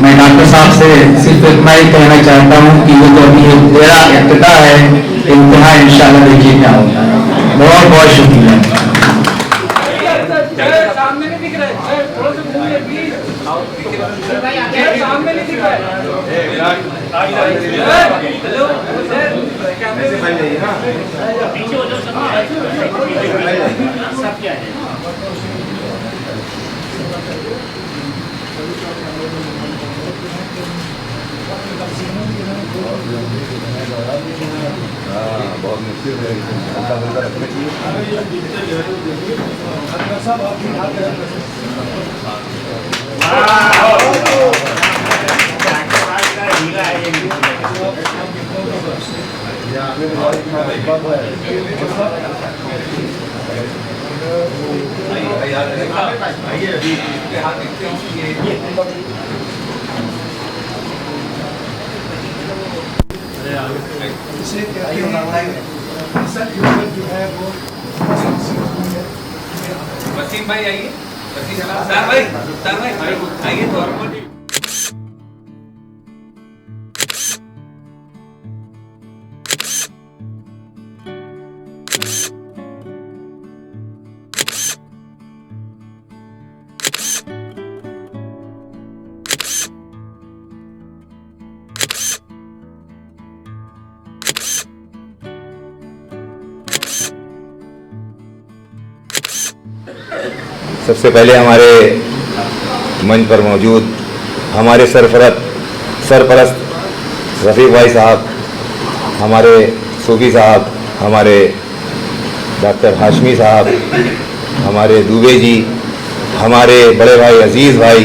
मैं डॉक्टर साहब से सिर्फ इतना ही कहना चाहता हूँ कि ये जो अभी मेरा इब्तिदा है, इंतहा इंशाल्लाह देखिए क्या होता है। बहुत बहुत शुक्रिया। बहुत मुश्किल है, हल्का हल्का रखना वसीम भाई आइए, सर भाई आइए तो सबसे पहले हमारे मंच पर मौजूद हमारे सरपरस्त रफ़ीक भाई साहब, हमारे सूफी साहब, हमारे डॉक्टर हाशमी साहब, हमारे दुबे जी, हमारे बड़े भाई अजीज़ भाई,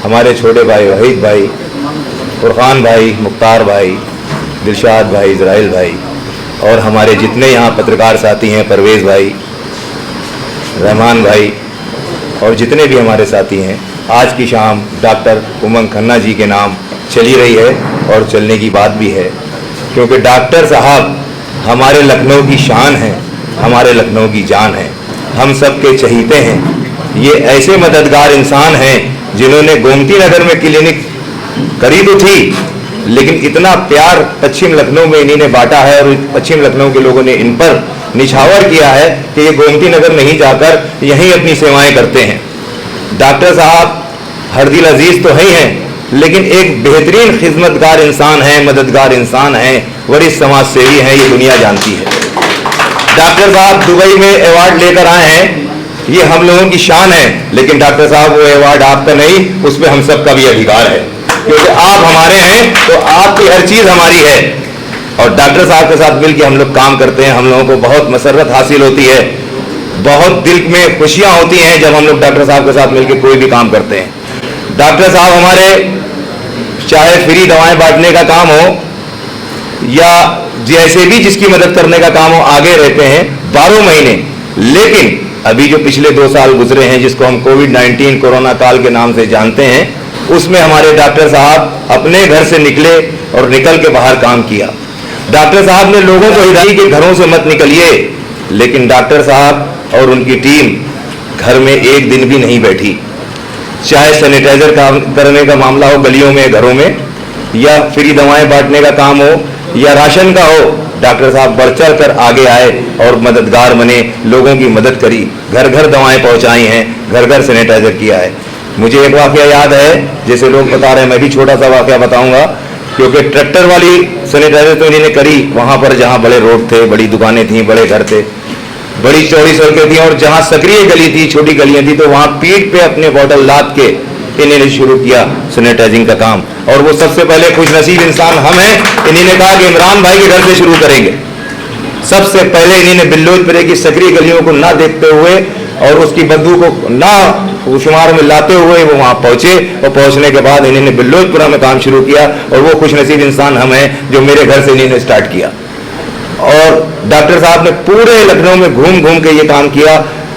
हमारे छोटे भाई वहीद भाई, फुरकान भाई, मुख्तार भाई, दिलशाद भाई, इज़राइल भाई, और हमारे जितने यहाँ पत्रकार साथी हैं, परवेज़ भाई, रहमान भाई, और जितने भी हमारे साथी हैं, आज की शाम डॉक्टर उमंग खन्ना जी के नाम चली रही है और चलने की बात भी है, क्योंकि डॉक्टर साहब हमारे लखनऊ की शान है, हमारे लखनऊ की जान है, हम सब के चहीते हैं। ये ऐसे मददगार इंसान हैं जिन्होंने गोमती नगर में क्लिनिक करी तो थी, लेकिन इतना प्यार पश्चिम लखनऊ में इन्हीं ने बांटा है और पश्चिम लखनऊ के लोगों ने इन पर निछावर किया है कि ये गोमती नगर नहीं जाकर यहीं अपनी सेवाएं करते हैं। डॉक्टर साहब हर दिल अजीज तो ही हैं, लेकिन एक बेहतरीन खिदमतगार इंसान है, मददगार इंसान है, वरिष्ठ समाज सेवी हैं, ये दुनिया जानती है। डॉक्टर साहब दुबई में अवार्ड लेकर आए हैं, ये हम लोगों की शान है, लेकिन डॉक्टर साहब वो अवार्ड आपका नहीं, उस पर हम सबका भी अधिकार है, क्योंकि आप हमारे हैं तो आपकी हर चीज हमारी है। और डॉक्टर साहब के साथ मिलकर हम लोग काम करते हैं, हम लोगों को बहुत मसरत हासिल होती है, बहुत दिल में खुशियां होती हैं जब हम लोग डॉक्टर साहब के साथ मिलकर कोई भी काम करते हैं। डॉक्टर साहब हमारे चाहे फ्री दवाएं बांटने का काम हो या जैसे भी जिसकी मदद करने का काम हो, आगे रहते हैं 12 महीने। लेकिन अभी जो पिछले 2 साल गुजरे हैं, जिसको हम कोविड-19 कोरोना काल के नाम से जानते हैं, उसमें हमारे डॉक्टर साहब अपने घर से निकले और निकल के बाहर काम किया। डॉक्टर साहब ने लोगों को हिदायत की घरों से मत निकलिए, लेकिन डॉक्टर साहब और उनकी टीम घर में एक दिन भी नहीं बैठी। चाहे सैनिटाइजर काम करने का मामला हो गलियों में, घरों में, या फ्री दवाएं बांटने का काम हो या राशन का हो, डॉक्टर साहब बढ़ चढ़ कर आगे आए और मददगार बने, लोगों की मदद करी, घर घर दवाएं पहुंचाई हैं, घर घर सैनिटाइजर किया है। मुझे एक वाकया याद है, जैसे लोग बता रहे हैं, मैं भी छोटा सा वाकया बताऊंगा, क्योंकि ट्रैक्टर वाली सैनिटाइजर तो इन्होंने करी वहां पर जहां बड़े रोड थे, बड़ी दुकानें थी, बड़े घर थे, बड़ी चौड़ी सड़कें थी, और जहां सक्रिय गली थी, छोटी गलियां थी, तो वहां पीठ पे अपने बोतल लाद के इन्होंने शुरू किया सैनिटाइजिंग का काम। और वो सबसे पहले खुशनसीब इंसान हम हैं, इन्होंने कहा कि इमरान भाई के घर से शुरू करेंगे। सबसे पहले इन्होंने बिल्लोजपुरे की सक्रिय गलियों को ना देखते हुए और उसकी बदबू को ना शुमार में लाते हुए वो वहां पहुंचे, और पहुंचने के बाद इन्होंने बिल्लोजपुरा में काम शुरू किया, और वो खुशनसीब इंसान हम हैं जो मेरे घर से इन्होंने स्टार्ट किया। और डॉक्टर साहब ने पूरे लखनऊ में घूम घूम के ये काम किया।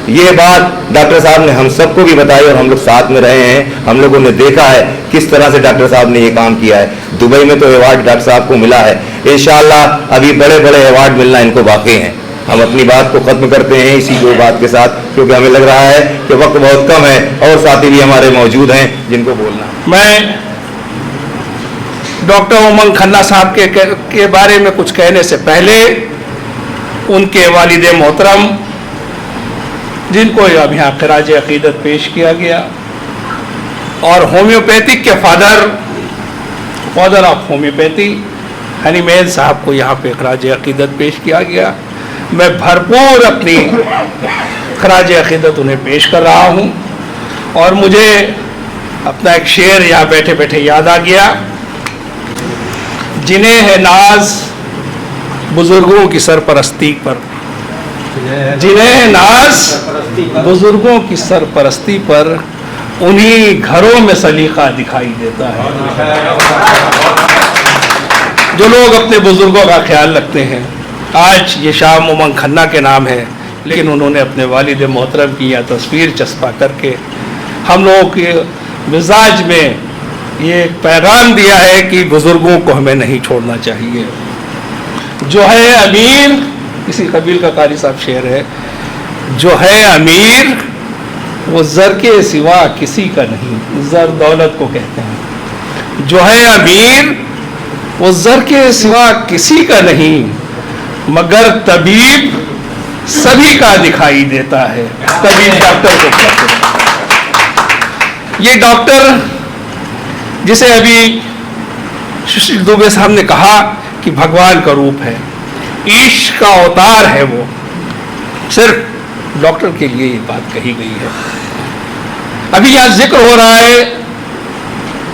ये बात डॉक्टर साहब ने हम सबको भी बताई और हम लोग साथ में रहे हैं, हम लोगों ने देखा है किस तरह से डॉक्टर साहब ने ये काम किया है। दुबई में तो अवार्ड डॉक्टर साहब को मिला है, इंशाअल्लाह अभी बड़े बड़े अवार्ड मिलना इनको बाकी हैं। हम अपनी बात को खत्म करते हैं इसी दो बात के साथ, क्योंकि हमें लग रहा है कि वक्त बहुत कम है और साथी भी हमारे मौजूद हैं जिनको बोलना। मैं डॉक्टर उमंग खन्ना साहब के बारे में कुछ कहने से पहले उनके वालिद मोहतरम, जिनको अब यहाँ खराज अकीदत पेश किया गया, और होम्योपैथिक के फादर ऑफ होम्योपैथी हनीमैन साहब को यहाँ पे खराज अकीदत पेश किया गया। मैं भरपूर अपनी खराज अकीदत उन्हें पेश कर रहा हूँ। और मुझे अपना एक शेर यहाँ बैठे बैठे याद आ गया, जिन्हें है नाज बुजुर्गों की सरपरस्ती पर, जिन्हें है नाज बुजुर्गों की सरपरस्ती पर, उन्हीं घरों में सलीका दिखाई देता है। जो लोग अपने बुजुर्गों का ख्याल रखते हैं, आज ये शाम उमंग खन्ना के नाम है, लेकिन उन्होंने अपने वालिद मोहतरम की यह तस्वीर चस्पा करके हम लोगों के मिजाज में ये पैगाम दिया है कि बुजुर्गों को हमें नहीं छोड़ना चाहिए। जो है अमीर, किसी कबील का कारी साहब शेर है, जो है अमीर वो ज़र के सिवा किसी का नहीं, ज़र दौलत को कहते हैं। जो है अमीर वो ज़र के सिवा किसी का नहीं, मगर तबीब सभी का दिखाई देता है। तबीब डॉक्टर को कहते हैं। ये डॉक्टर जिसे अभी सुशील दुबे साहब ने कहा कि भगवान का रूप है, ईश्वर का अवतार है, वो सिर्फ डॉक्टर के लिए ये बात कही गई है। अभी यहां जिक्र हो रहा है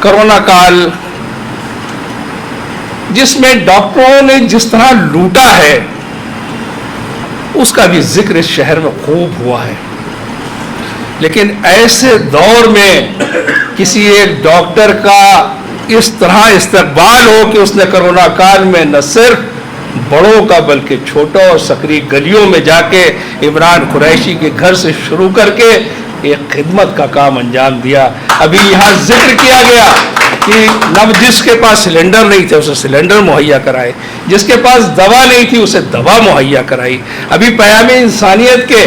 कोरोना काल, जिसमें डॉक्टरों ने जिस तरह लूटा है, उसका भी जिक्र इस शहर में खूब हुआ है। लेकिन ऐसे दौर में किसी एक डॉक्टर का इस तरह इस्तकबाल हो कि उसने कोरोना काल में न सिर्फ बड़ों का बल्कि छोटों और सक्रिय गलियों में जाके इमरान कुरैशी के घर से शुरू करके एक खिदमत का काम अंजाम दिया। अभी यहाँ जिक्र किया गया कि नब जिसके पास सिलेंडर नहीं थे उसे सिलेंडर मुहैया कराए, जिसके पास दवा नहीं थी उसे दवा मुहैया कराई। अभी पयामे इंसानियत के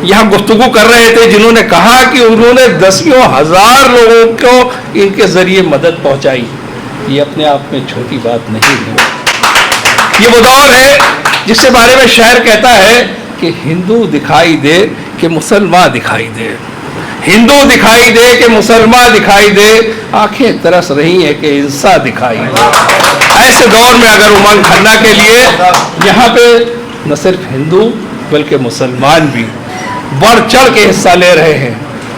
यहाँ गुफ्तगू कर रहे थे जिन्होंने कहा कि उन्होंने दसियों हजार लोगों को इनके जरिए मदद पहुंचाई। ये अपने आप में छोटी बात नहीं है। ये वो दौर है जिसके बारे में शायर कहता है कि हिंदू दिखाई दे कि मुसलमान दिखाई दे, हिंदू दिखाई दे कि मुसलमान दिखाई दे, आंखें तरस रही हैं कि इंसान दिखाई दे। ऐसे दौर में अगर उमंग खन्ना के लिए यहाँ पे न सिर्फ हिंदू बल्कि मुसलमान भी बढ़ चढ़ के हिस्सा ले रहे हैं,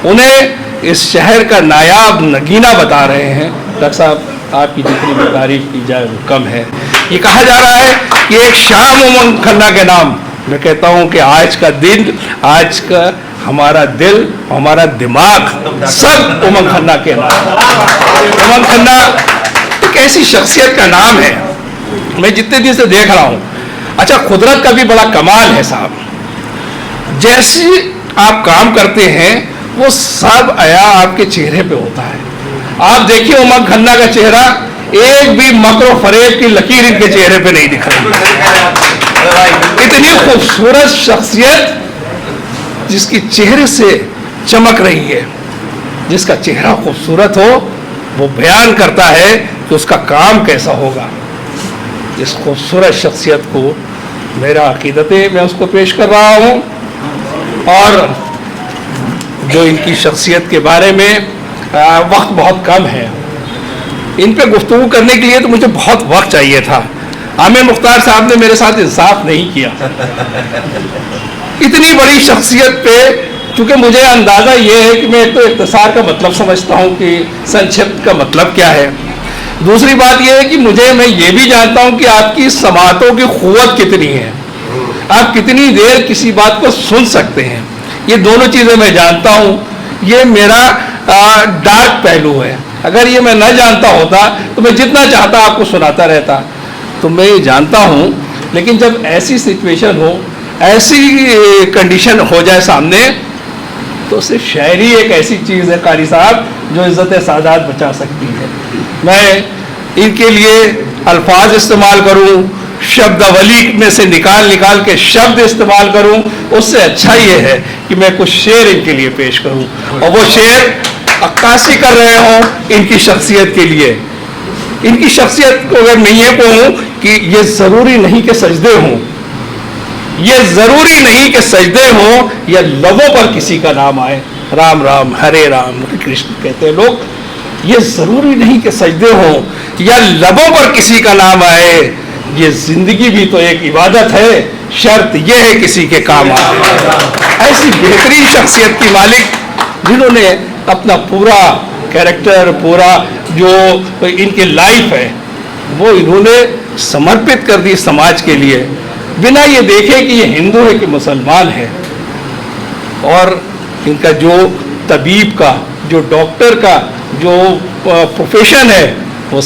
उन्हें इस शहर का नायाब नगीना बता रहे हैं। डॉक्टर साहब, आपकी जितनी भी तारीफ की जाए वो कम है। ये कहा जा रहा है कि एक शाम उमंग खन्ना के नाम, मैं कहता हूँ कि आज का दिन, आज का हमारा दिल, हमारा दिमाग सब उमंग खन्ना के नाम। उमंग खन्ना एक ऐसी शख्सियत का नाम है, मैं जितने दिन से देख रहा हूँ। अच्छा, कुदरत का भी बड़ा कमाल है साहब, जैसे आप काम करते हैं वो सब आया आपके चेहरे पे होता है। आप देखिए उमंग खन्ना का चेहरा, एक भी मकरो फरेब की लकीर इनके चेहरे पे नहीं दिख रही। इतनी खूबसूरत शख्सियत जिसकी चेहरे से चमक रही है, जिसका चेहरा खूबसूरत हो वो बयान करता है कि उसका काम कैसा होगा। इस खूबसूरत शख्सियत को मेरा अकीदत है, मैं उसको पेश कर रहा हूँ। और जो इनकी शख्सियत के बारे में वक्त बहुत कम है, इन पे गुफ्तगू करने के लिए तो मुझे बहुत वक्त चाहिए था। आमिर मुख्तार साहब ने मेरे साथ इंसाफ नहीं किया। इतनी बड़ी शख्सियत पे, क्योंकि मुझे अंदाज़ा ये है कि मैं एक तो इख्तिसार का मतलब समझता हूँ कि संक्षिप्त का मतलब क्या है। दूसरी बात यह है कि मैं ये भी जानता हूँ कि आपकी समातों की क़ुव्वत कितनी है, आप कितनी देर किसी बात को सुन सकते हैं। ये दोनों चीज़ें मैं जानता हूँ। ये मेरा डार्क पहलू है। अगर ये मैं न जानता होता तो मैं जितना चाहता आपको सुनाता रहता। तो मैं ये जानता हूँ, लेकिन जब ऐसी सिचुएशन हो, ऐसी कंडीशन हो जाए सामने, तो सिर्फ शायरी एक ऐसी चीज़ है कारी साहब जो इज़्ज़त सादात बचा सकती है। मैं इनके लिए अल्फाज इस्तेमाल करूँ, शब्दावली में से निकाल के शब्द इस्तेमाल करूं, उससे अच्छा ये है कि मैं कुछ शेर इनके लिए पेश करूं, और वो शेर अक्कासी कर रहे हों इनकी शख्सियत के लिए। इनकी शख्सियत को अगर मैं ये कहूं कि ये ज़रूरी नहीं कि सजदे हों, ये ज़रूरी नहीं कि सजदे हों या लबों पर किसी का नाम आए, राम राम हरे राम कृष्ण कहते हैं लोग, ये ज़रूरी नहीं कि सजदे हों या लबों पर किसी का नाम आए। ये जिंदगी भी तो एक इबादत है, शर्त ये है किसी के काम आए। ऐसी बेहतरीन शख्सियत की मालिक जिन्होंने अपना पूरा कैरेक्टर, पूरा जो इनकी लाइफ है वो इन्होंने समर्पित कर दी समाज के लिए, बिना ये देखे कि ये हिंदू है कि मुसलमान है। और इनका जो तबीब का, जो डॉक्टर का जो प्रोफेशन है, वो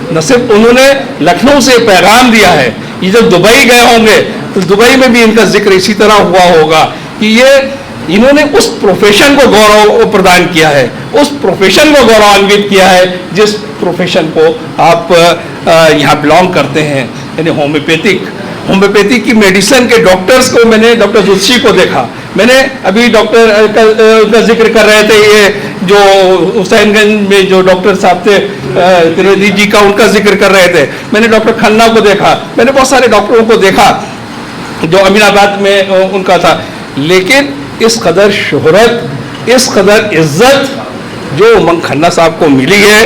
न सिर्फ उन्होंने लखनऊ से पैगाम दिया है। ये जब दुबई गए होंगे तो दुबई में भी इनका जिक्र इसी तरह हुआ होगा कि इन्होंने उस प्रोफेशन को गौरव प्रदान किया है, उस प्रोफेशन को गौरवान्वित किया है जिस प्रोफेशन को आप यहाँ बिलोंग करते हैं, यानी होम्योपैथिक की मेडिसिन के डॉक्टर्स को मैंने, डॉक्टर जुल्फी को देखा। मैंने अभी डॉक्टर का जिक्र कर रहे थे, ये जो हुसैनगंज में जो डॉक्टर साहब थे त्रिवेदी जी का, उनका जिक्र कर रहे थे। मैंने डॉक्टर खन्ना को देखा, मैंने बहुत सारे डॉक्टरों को देखा जो अमीनाबाद में उनका था। लेकिन इस कदर शोहरत, इस कदर इज्जत जो उमंग खन्ना साहब को मिली है,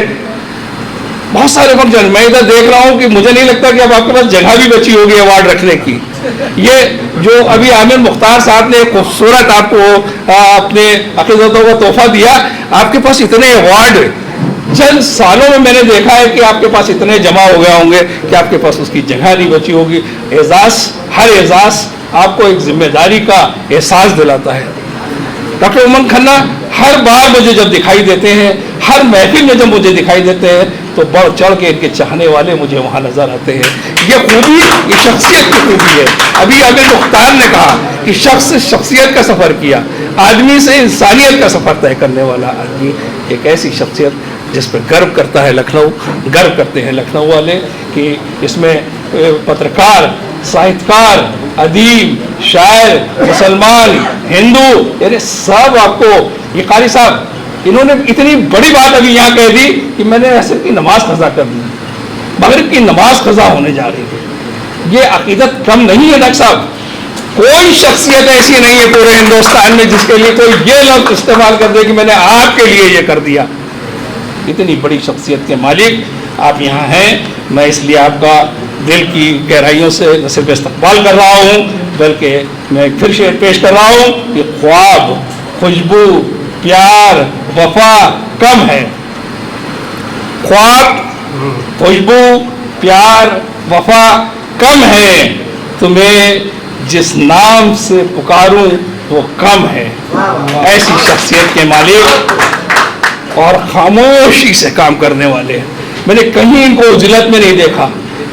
बहुत सारे वक्त मैं इधर देख रहा हूँ कि मुझे नहीं लगता कि अब आपके पास जगह भी बची होगी अवार्ड रखने की। ये जो अभी आमिर मुख्तार साहब ने खूबसूरत आपको अपने अकीदतों का तोहफा दिया, आपके पास इतने अवार्ड चंद सालों में मैंने देखा है कि आपके पास इतने जमा हो गए होंगे कि आपके पास उसकी जगह नहीं बची होगी। एजाज, हर एजाज आपको एक जिम्मेदारी का एहसास दिलाता है। डॉक्टर उमंग खन्ना हर बार मुझे जब दिखाई देते हैं, हर महफिल में जब मुझे दिखाई देते हैं, तो बढ़ चढ़ के इनके चाहने वाले मुझे वहाँ नजर आते हैं। ये खूबी, ये शख्सियत की खूबी है। अभी आमिर मुख्तार ने कहा कि शख्स से शख्सियत का सफ़र किया, आदमी से इंसानियत का सफ़र तय करने वाला आदमी एक ऐसी शख्सियत जिस पर गर्व करता है लखनऊ, गर्व करते हैं लखनऊ वाले कि इसमें पत्रकार, साहित्यकार, अदीब, शायर, मुसलमान, हिंदू, यानी सब आपको, ये कारी साहब इन्होंने इतनी बड़ी बात अभी यहाँ कह दी कि मैंने ऐसे की नमाज कज़ा कर दी, मगरिब की नमाज कज़ा होने जा रही है। ये अकीदत कम नहीं है डॉक्टर साहब, कोई शख्सियत ऐसी नहीं है पूरे हिंदुस्तान में जिसके लिए कोई ये लफ्ज़ इस्तेमाल कर दे कि मैंने आपके लिए ये कर दिया। इतनी बड़ी शख्सियत के मालिक आप यहाँ हैं, मैं इसलिए आपका दिल की गहराइयों से न सिर्फ इस्तकबाल कर रहा हूँ बल्कि मैं फिर शेर पेश कर रहा हूँ कि ख्वाब, खुशबू, प्यार, वफा कम है। ख्वाब, खुशबू, प्यार, वफा कम है, तुम्हें जिस नाम से पुकारूं वो कम है। ऐसी शख्सियत के मालिक और खामोशी से काम करने वाले। मैंने कहीं इनको उजलत में नहीं देखा,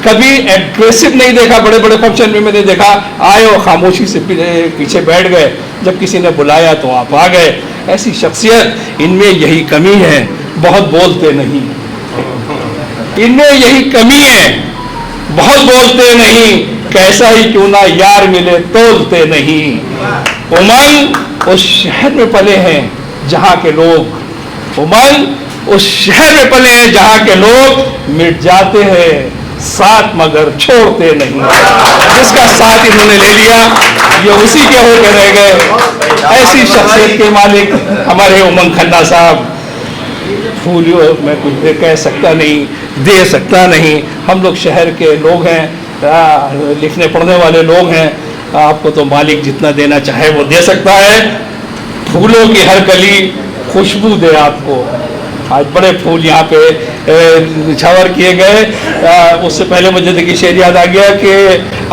कभी एग्रेसिव नहीं देखा, बड़े बड़े फंक्शन में मैंने देखा आए और खामोशी से पीछे बैठ गए, जब किसी ने बुलाया तो आप आ गए। ऐसी शख्सियत, इनमें यही कमी है, बहुत बोलते नहीं, इनमें यही कमी है, बहुत बोलते नहीं, कैसा ही क्यों ना यार मिले तोलते नहीं। उमंग उस शहर में पले हैं जहाँ के लोग, उमंग उस शहर में पले हैं जहाँ के लोग मिट जाते हैं साथ मगर छोड़ते नहीं। जिसका साथ इन्होंने ले लिया ये उसी के होकर रह गए। ऐसी शख्सियत के मालिक हमारे उमंग खन्ना साहब। फूलियो मैं कुछ कह सकता नहीं, दे सकता नहीं, हम लोग शहर के लोग हैं, लिखने पढ़ने वाले लोग हैं, आपको तो मालिक जितना देना चाहे वो दे सकता है। फूलों की हर कली खुशबू दे आपको। आज बड़े फूल यहाँ पे निछावर किए गए, उससे पहले मुझे देखिए शेर याद आ गया कि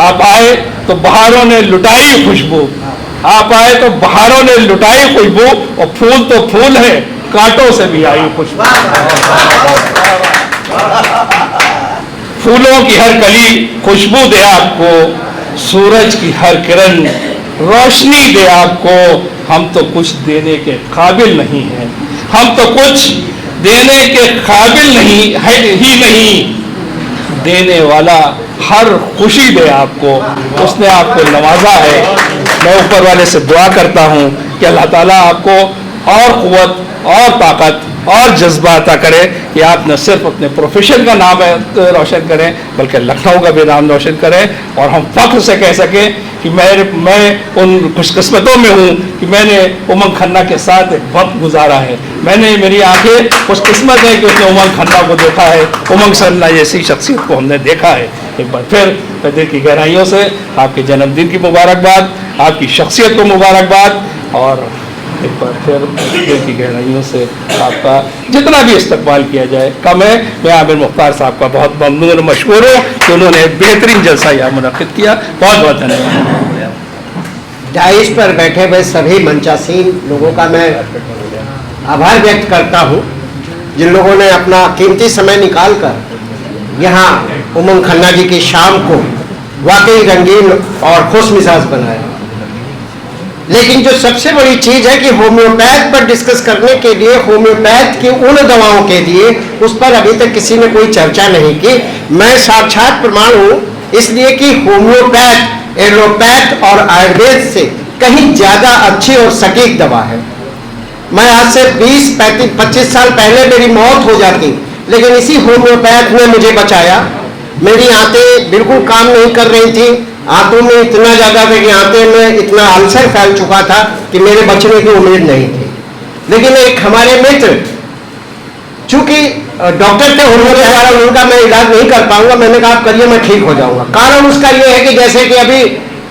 आप आए तो बहारों ने लुटाई खुशबू, आप आए तो बहारों ने लुटाई खुशबू, और फूल तो फूल है कांटों से भी आई खुशबू। फूलों की हर कली खुशबू दे आपको, सूरज की हर किरण रोशनी दे आपको। हम तो कुछ देने के काबिल नहीं हैं, हम तो कुछ देने के काबिल नहीं है ही नहीं, देने वाला हर खुशी दे आपको, उसने आपको नवाजा है। मैं ऊपर वाले से दुआ करता हूँ कि अल्लाह ताला आपको और क़ुव्वत और ताकत और जज्बा अता करे कि आप न सिर्फ अपने प्रोफेशन का नाम रोशन करें बल्कि लखनऊ का भी नाम रोशन करें, और हम फख्र से कह सकें कि मैं उन खुशकिस्मतों में हूँ कि मैंने उमंग खन्ना के साथ एक वक्त गुजारा है। मेरी आंखें खुशकिस्मत है कि उसने उमंग खन्ना को देखा है, उमंग खन्ना जैसी शख्सियत को हमने देखा है। एक बार फिर मैं दिल की गहराइयों से आपके जन्मदिन की मुबारकबाद, आपकी शख्सियत को मुबारकबाद, और एक बार फिर दिल की गहराइयों से आपका जितना भी इस्तकबाल किया जाए कम है। मैं आमिर मुख्तार साहब का बहुत ममनून और मशकूर हूँ कि उन्होंने बेहतरीन जलसा यहाँ मुनक़िद किया। बहुत बहुत धन्यवाद। डाइस पर बैठे हुए सभी मंचासीन लोगों का मैं आभार व्यक्त करता हूँ, जिन लोगों ने अपना कीमती समय निकाल कर यहाँ उमंग खन्ना जी की शाम को वाकई रंगीन और खुश मिजाज बनाया। लेकिन जो सबसे बड़ी चीज है कि होम्योपैथ पर डिस्कस करने के लिए, होम्योपैथ की उन दवाओं के लिए उस पर अभी तक किसी ने कोई चर्चा नहीं की। मैं साक्षात प्रमाण हूं, इसलिए कि होम्योपैथ एलोपैथ और आयुर्वेद से कहीं ज्यादा अच्छी और सटीक दवा है। मैं आज से 20-25 साल पहले मेरी मौत हो जाती, लेकिन इसी होम्योपैथ ने मुझे बचाया। मेरी आंतें बिल्कुल काम नहीं कर रही थी, आंतों में इतना ज्यादा था कि आंतें में इतना अल्सर फैल चुका था कि मेरे बचने की उम्मीद नहीं थी। लेकिन एक हमारे मित्र, चूंकि डॉक्टर थे, उनका मैं इलाज नहीं कर पाऊंगा, मैंने कहा आप करिए, मैं ठीक हो जाऊंगा। कारण उसका यह है कि जैसे कि अभी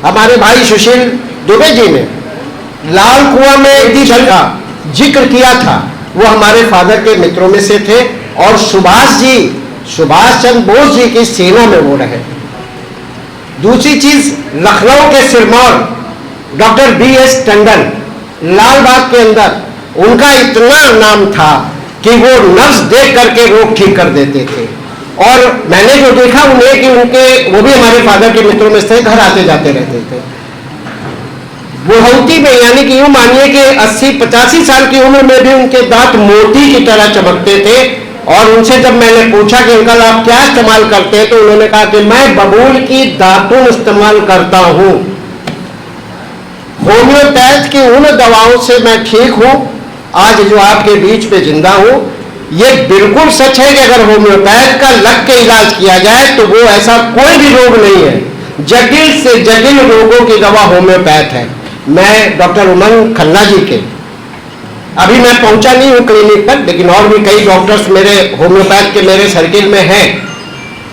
हमारे भाई सुशील दुबे जी ने लाल कुआं में जल का जिक्र किया था, वो हमारे फादर के मित्रों में से थे, और सुभाष चंद्र बोस जी की सेना में वो रहे। दूसरी चीज, लखनऊ के सिरमौर डॉक्टर BS टंडन, लाल बाग के अंदर उनका इतना नाम था कि वो नफ्स देख करके रोग ठीक कर देते थे। और मैंने जो देखा उन्हें कि उनके, वो भी हमारे फादर के मित्रों में से घर आते जाते रहते थे। बुढ़ौती में, यानी कि यूं मानिए कि 80-85 साल की उम्र में भी उनके दांत मोती की तरह चमकते थे। और उनसे जब मैंने पूछा कि अंकल आप क्या इस्तेमाल करते हैं, तो उन्होंने कहा कि मैं बबूल की दातुन इस्तेमाल करता हूं, होम्योपैथ की उन दवाओं से मैं ठीक हूं, आज जो आपके बीच में जिंदा हूं। ये बिल्कुल सच है कि अगर होम्योपैथ का लग के इलाज किया जाए तो वो ऐसा कोई भी रोग नहीं है, जटिल से जटिल रोगों की दवा होम्योपैथ है। मैं डॉक्टर उमंग खन्ना जी के, अभी मैं पहुंचा नहीं हूं क्लिनिक पर, लेकिन और भी कई डॉक्टर्स मेरे होम्योपैथ के मेरे सर्किल में हैं,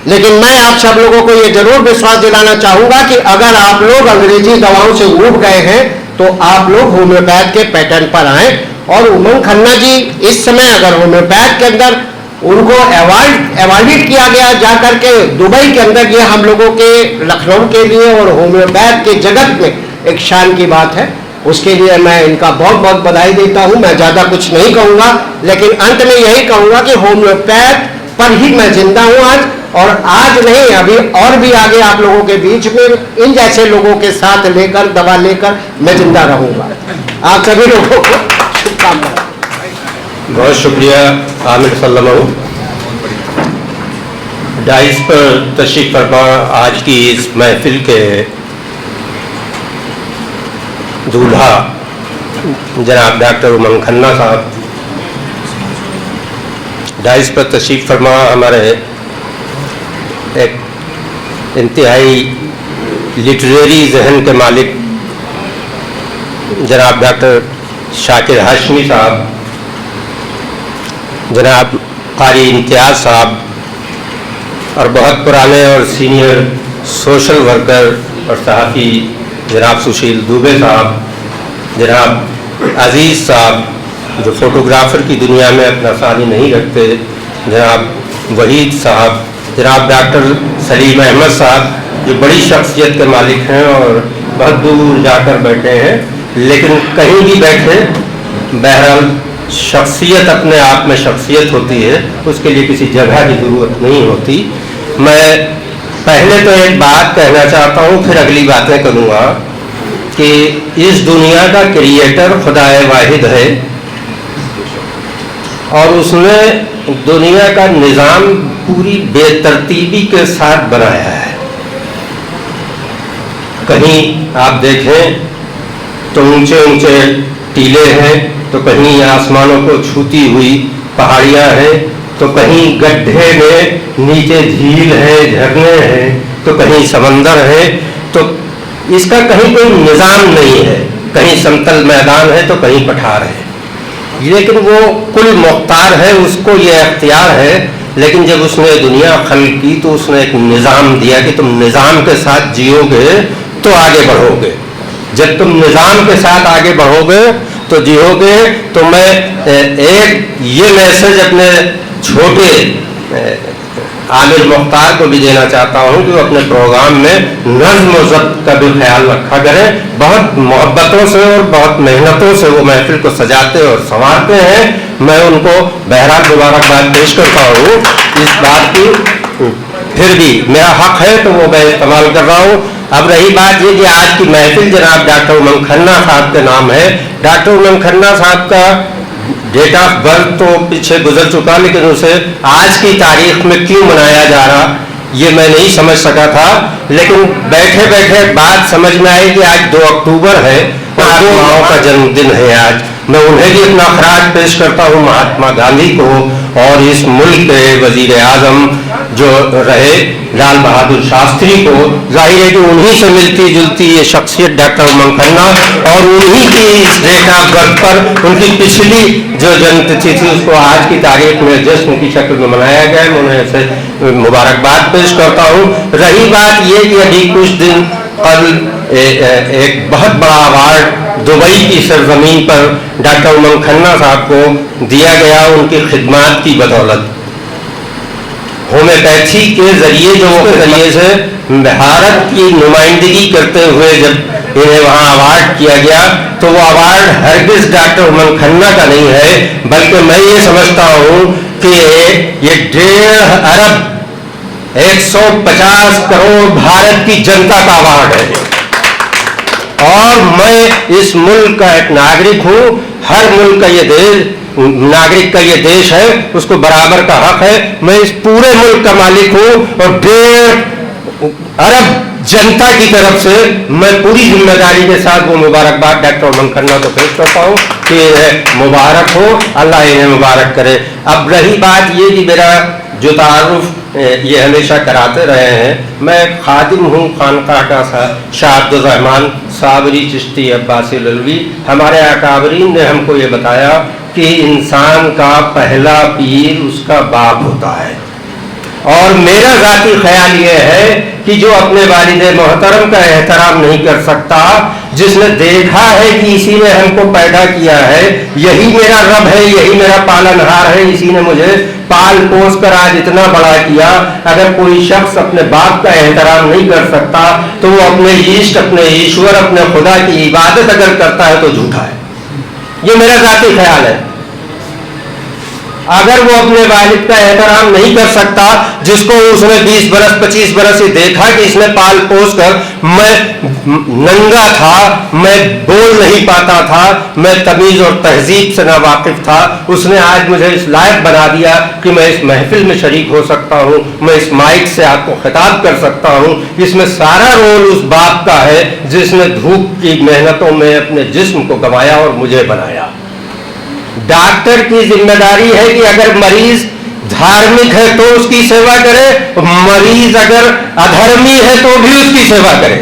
लेकिन मैं आप सब लोगों को ये जरूर विश्वास दिलाना चाहूंगा कि अगर आप लोग अंग्रेजी दवाओं से ऊब गए हैं तो आप लोग होम्योपैथ के पैटर्न पर आए। और उमंग खन्ना जी इस समय अगर होम्योपैथ के अंदर उनको अवार्डिड किया गया जाकर के दुबई के अंदर, ये हम लोगों के लखनऊ के लिए और होम्योपैथ के जगत में एक शान की बात है। उसके लिए मैं इनका बहुत बहुत बधाई देता हूं। मैं ज्यादा कुछ नहीं कहूंगा, लेकिन अंत में यही कहूंगा कि होम्योपैथ पर ही मैं जिंदा हूं आज, और आज नहीं अभी और भी आगे आप लोगों के बीच में इन जैसे लोगों के साथ लेकर, दवा लेकर मैं जिंदा रहूंगा। आप सभी लोगों को शुभकामनाएं। बहुत शुक्रिया आमिर सल्लमऊ। डाइस पर तशरीफ फरमा आज की इस महफिल के दूल्हा जनाब डॉक्टर उमंग खन्ना साहब, डाइस पर तशरीफ फरमा हमारे एक इंतहाई लिटरेरी जहन के मालिक जनाब डॉक्टर शाकिर हाशमी साहब, जनाब कारी इम्तियाज साहब, और बहुत पुराने और सीनियर सोशल वर्कर और सहाफ़ी जनाब सुशील दुबे साहब, जनाब अजीज़ साहब जो फ़ोटोग्राफ़र की दुनिया में अपना सानी नहीं रखते, जनाब वहीद साहब, जनाब डॉक्टर सलीम अहमद साहब जो बड़ी शख्सियत के मालिक हैं और बहुत दूर जाकर बैठे हैं, लेकिन कहीं भी बैठे बहरहाल शख्सियत अपने आप में शख्सियत होती है, उसके लिए किसी जगह की ज़रूरत नहीं होती। मैं पहले तो एक बात कहना चाहता हूँ, फिर अगली बातें करूँगा कि इस दुनिया का क्रिएटर खुदाए वाहिद है और उसने दुनिया का निज़ाम पूरी बेतरतीबी के साथ बनाया है। कहीं आप देखें तो ऊंचे ऊंचे टीले हैं, तो कहीं आसमानों को छूती हुई पहाड़ियाँ हैं, तो कहीं गड्ढे में नीचे झील है, झरने हैं, तो कहीं समंदर है। तो इसका कहीं कोई निज़ाम नहीं है, कहीं समतल मैदान है तो कहीं पठार है, लेकिन वो कुल मुख्तार है, उसको ये अख्तियार है। लेकिन जब उसने दुनिया खल्क की तो उसने एक निज़ाम दिया कि तुम निज़ाम के साथ जियोगे तो आगे बढ़ोगे। जब तुम निज़ाम के साथ आगे बढ़ोगे तो जियोगे। तो मैं एक ये मैसेज अपने छोटे आमिर मुख्तार को भी देना चाहता हूँ कि वो अपने प्रोग्राम में नज़्म व ज़ब्त का भी ख्याल रखा करें। बहुत मोहब्बतों से और बहुत मेहनतों से वो महफिल को सजाते और संवारते हैं। मैं उनको बहरहाल मुबारकबाद पेश करता हूँ इस बात की, फिर भी मेरा हक है तो वो मैं इस्तेमाल कर रहा हूँ। अब रही बात ये कि आज की महफिल जनाब डॉक्टर उमंग खन्ना साहब के नाम है। डॉक्टर उमंग खन्ना साहब का डेट ऑफ बर्थ तो पीछे गुजर चुका, लेकिन उसे आज की तारीख में क्यों मनाया जा रहा ये मैं नहीं समझ सका था, लेकिन बैठे बैठे बात समझ में आई कि आज 2 अक्टूबर है और 2 माओ का जन्मदिन है आज। मैं उन्हें भी अपना खराज पेश करता हूँ, महात्मा गांधी को और इस मुल्क के वजीर आजम जो रहे लाल बहादुर शास्त्री को। जाहिर है कि उन्हीं से मिलती जुलती ये शख्सियत डॉक्टर उमंग खन्ना, और उन्हीं की इस डेट ऑफ बर्थ पर उनकी पिछली जो जन्मतिथि थी उसको आज की तारीख में जश्न की शक्ल में मनाया गया है। मैं उन्हें ऐसे मुबारकबाद पेश करता हूँ। रही बात ये कि अभी कुछ दिन कल एक बहुत बड़ा अवार्ड दुबई की सरजमीन पर डॉक्टर उमंग खन्ना साहब को दिया गया उनकी खिदमात की बदौलत। होम्योपैथी के जरिए जो जरिए से भारत की नुमाइंदगी करते हुए जब इन्हें वहां अवार्ड किया गया, तो वो अवार्ड हरगिज डॉक्टर उमंग खन्ना का नहीं है, बल्कि मैं ये समझता हूं कि ये 1.5 अरब 150 करोड़ भारत की जनता का अवार्ड है। और मैं इस मुल्क का एक नागरिक हूं, हर मुल्क का ये देश, नागरिक का ये देश है, उसको बराबर का हक है। मैं इस पूरे मुल्क का मालिक हूं और 1.5 अरब जनता की तरफ से मैं पूरी जिम्मेदारी के साथ वो मुबारकबाद डॉक्टर उमंग खन्ना को पेश करता हूं कि इन्हें मुबारक हो, अल्लाह इन्हें मुबारक करे। अब रही बात ये कि मेरा जो तारुफ ये हमेशा कराते रहे हैं, मैं खादिम हूँ खानकाह का शाह अब्दुल रहमान साबरी चिश्ती अब्बासी ललवी। हमारे अकाबरीन ने हमको ये बताया कि इंसान का पहला पीर उसका बाप होता है, और मेरा ज़ाती ख्याल ये है कि जो अपने वालिद मोहतरम का एहतराम नहीं कर सकता, जिसने देखा है कि इसी ने हमको पैदा किया है, यही मेरा रब है, यही मेरा पालनहार है, इसी ने मुझे पाल पोस कर आज इतना बड़ा किया, अगर कोई शख्स अपने बाप का एहतराम नहीं कर सकता तो वो अपने इष्ट, अपने ईश्वर, अपने खुदा की इबादत अगर करता है तो झूठा है। ये मेरा ज़ाती ख्याल है। अगर वो अपने वालिद का एहतराम नहीं कर सकता, जिसको उसने 20 बरस 25 बरस ही देखा कि इसने पाल पोस कर, मैं नंगा था, मैं बोल नहीं पाता था, मैं तमीज और तहजीब से नावाकिफ था, उसने आज मुझे इस लायक बना दिया कि मैं इस महफिल में शरीक हो सकता हूँ, मैं इस माइक से आपको खिताब कर सकता हूँ। इसमें सारा रोल उस बाप का है जिसने धूप की मेहनतों में अपने जिस्म को गंवाया और मुझे बनाया। डॉक्टर की जिम्मेदारी है कि अगर मरीज धार्मिक है तो उसकी सेवा करे, मरीज अगर अधर्मी है तो भी उसकी सेवा करे।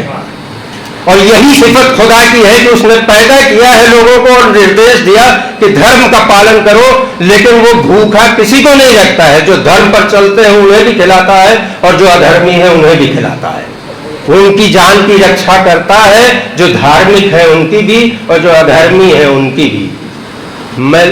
और यही सिफत खुदा की है कि उसने पैदा किया है लोगों को और निर्देश दिया कि धर्म का पालन करो, लेकिन वो भूखा किसी को नहीं रखता है। जो धर्म पर चलते हैं उन्हें भी खिलाता है और जो अधर्मी है उन्हें भी खिलाता है। वो उनकी जान की रक्षा करता है, जो धार्मिक है उनकी भी और जो अधर्मी है उनकी भी। मैं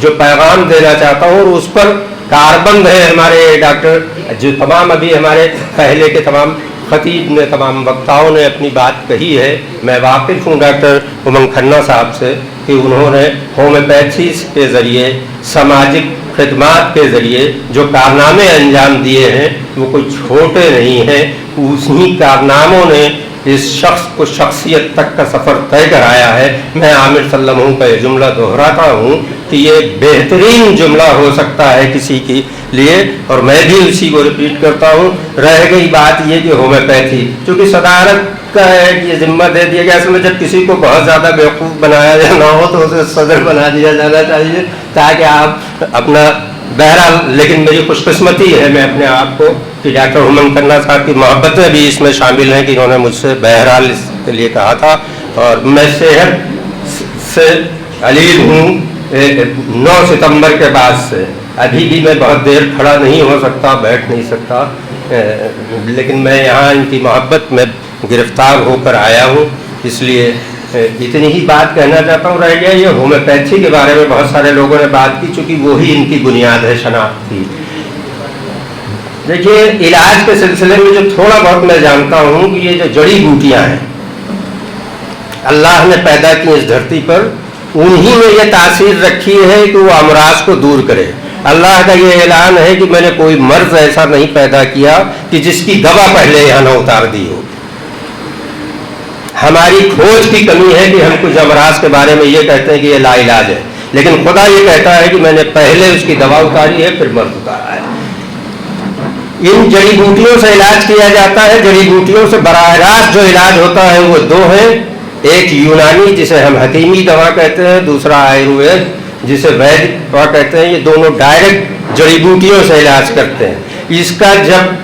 जो पैगाम देना चाहता हूँ और उस पर कारबंद है हमारे डॉक्टर, जो तमाम अभी हमारे पहले के तमाम खतीब ने, तमाम वक्ताओं ने अपनी बात कही है। मैं वाकिफ़ हूँ डॉक्टर उमंग खन्ना साहब से कि उन्होंने होम्योपैथी के ज़रिए, सामाजिक खिदमात के ज़रिए जो कारनामे अंजाम दिए हैं वो कोई छोटे नहीं हैं। उन्हीं कारनामों ने इस शख्स को शख्सियत तक का सफ़र तय कराया है। मैं आमिर सल्लमहू का ये जुमला दोहराता हूँ कि ये बेहतरीन जुमला हो सकता है किसी के लिए, और मैं भी उसी को रिपीट करता हूँ। रह गई बात ये कि होम्योपैथी, चूँकि सदारत का एक ये जिम्मा दे दिया गया, असल में जब किसी को बहुत ज़्यादा बेवकूफ़ बनाया जाना हो तो उसे सदर बना दिया जाना चाहिए, ताकि आप अपना बहरहाल। लेकिन मेरी खुशकिस्मती है मैं अपने आप को कि डॉक्टर उमंग खन्ना साहब की मोहब्बतें भी इसमें शामिल हैं कि इन्होंने मुझसे बहरहाल इसके लिए कहा था। और मैं सेहत से अलील हूँ 9 सितंबर के बाद से। अभी भी मैं बहुत देर खड़ा नहीं हो सकता, बैठ नहीं सकता, लेकिन मैं यहाँ इनकी मोहब्बत में गिरफ्तार होकर आया हूँ, इसलिए इतनी ही बात कहना चाहता हूँ। रह गया ये होम्योपैथी के बारे में बहुत सारे लोगों ने बात की, चूँकि वही इनकी बुनियाद है शनाख्त की। देखिए, इलाज के सिलसिले में जो थोड़ा बहुत मैं जानता हूँ कि ये जो जड़ी बूटियाँ हैं अल्लाह ने पैदा की इस धरती पर, उन्हीं में ये तासीर रखी है कि वो अमराज को दूर करे। अल्लाह का ये ऐलान है कि मैंने कोई मर्ज ऐसा नहीं पैदा किया कि जिसकी दवा पहले यहाँ न उतार दी हो। हमारी खोज की कमी है कि हम कुछ अमराज के बारे में ये कहते हैं कि ये लाइलाज है, लेकिन खुदा ये कहता है कि मैंने पहले उसकी दवा उतारी है, फिर मर्ज उतारा है। इन जड़ी बूटियों से इलाज किया जाता है। जड़ी बूटियों से बराह रास्त जो इलाज होता है वो दो हैं, एक यूनानी जिसे हम हकीमी दवा कहते हैं, दूसरा आयुर्वेद जिसे वैदिक दवा कहते हैं। ये दोनों डायरेक्ट जड़ी बूटियों से इलाज करते हैं। इसका जब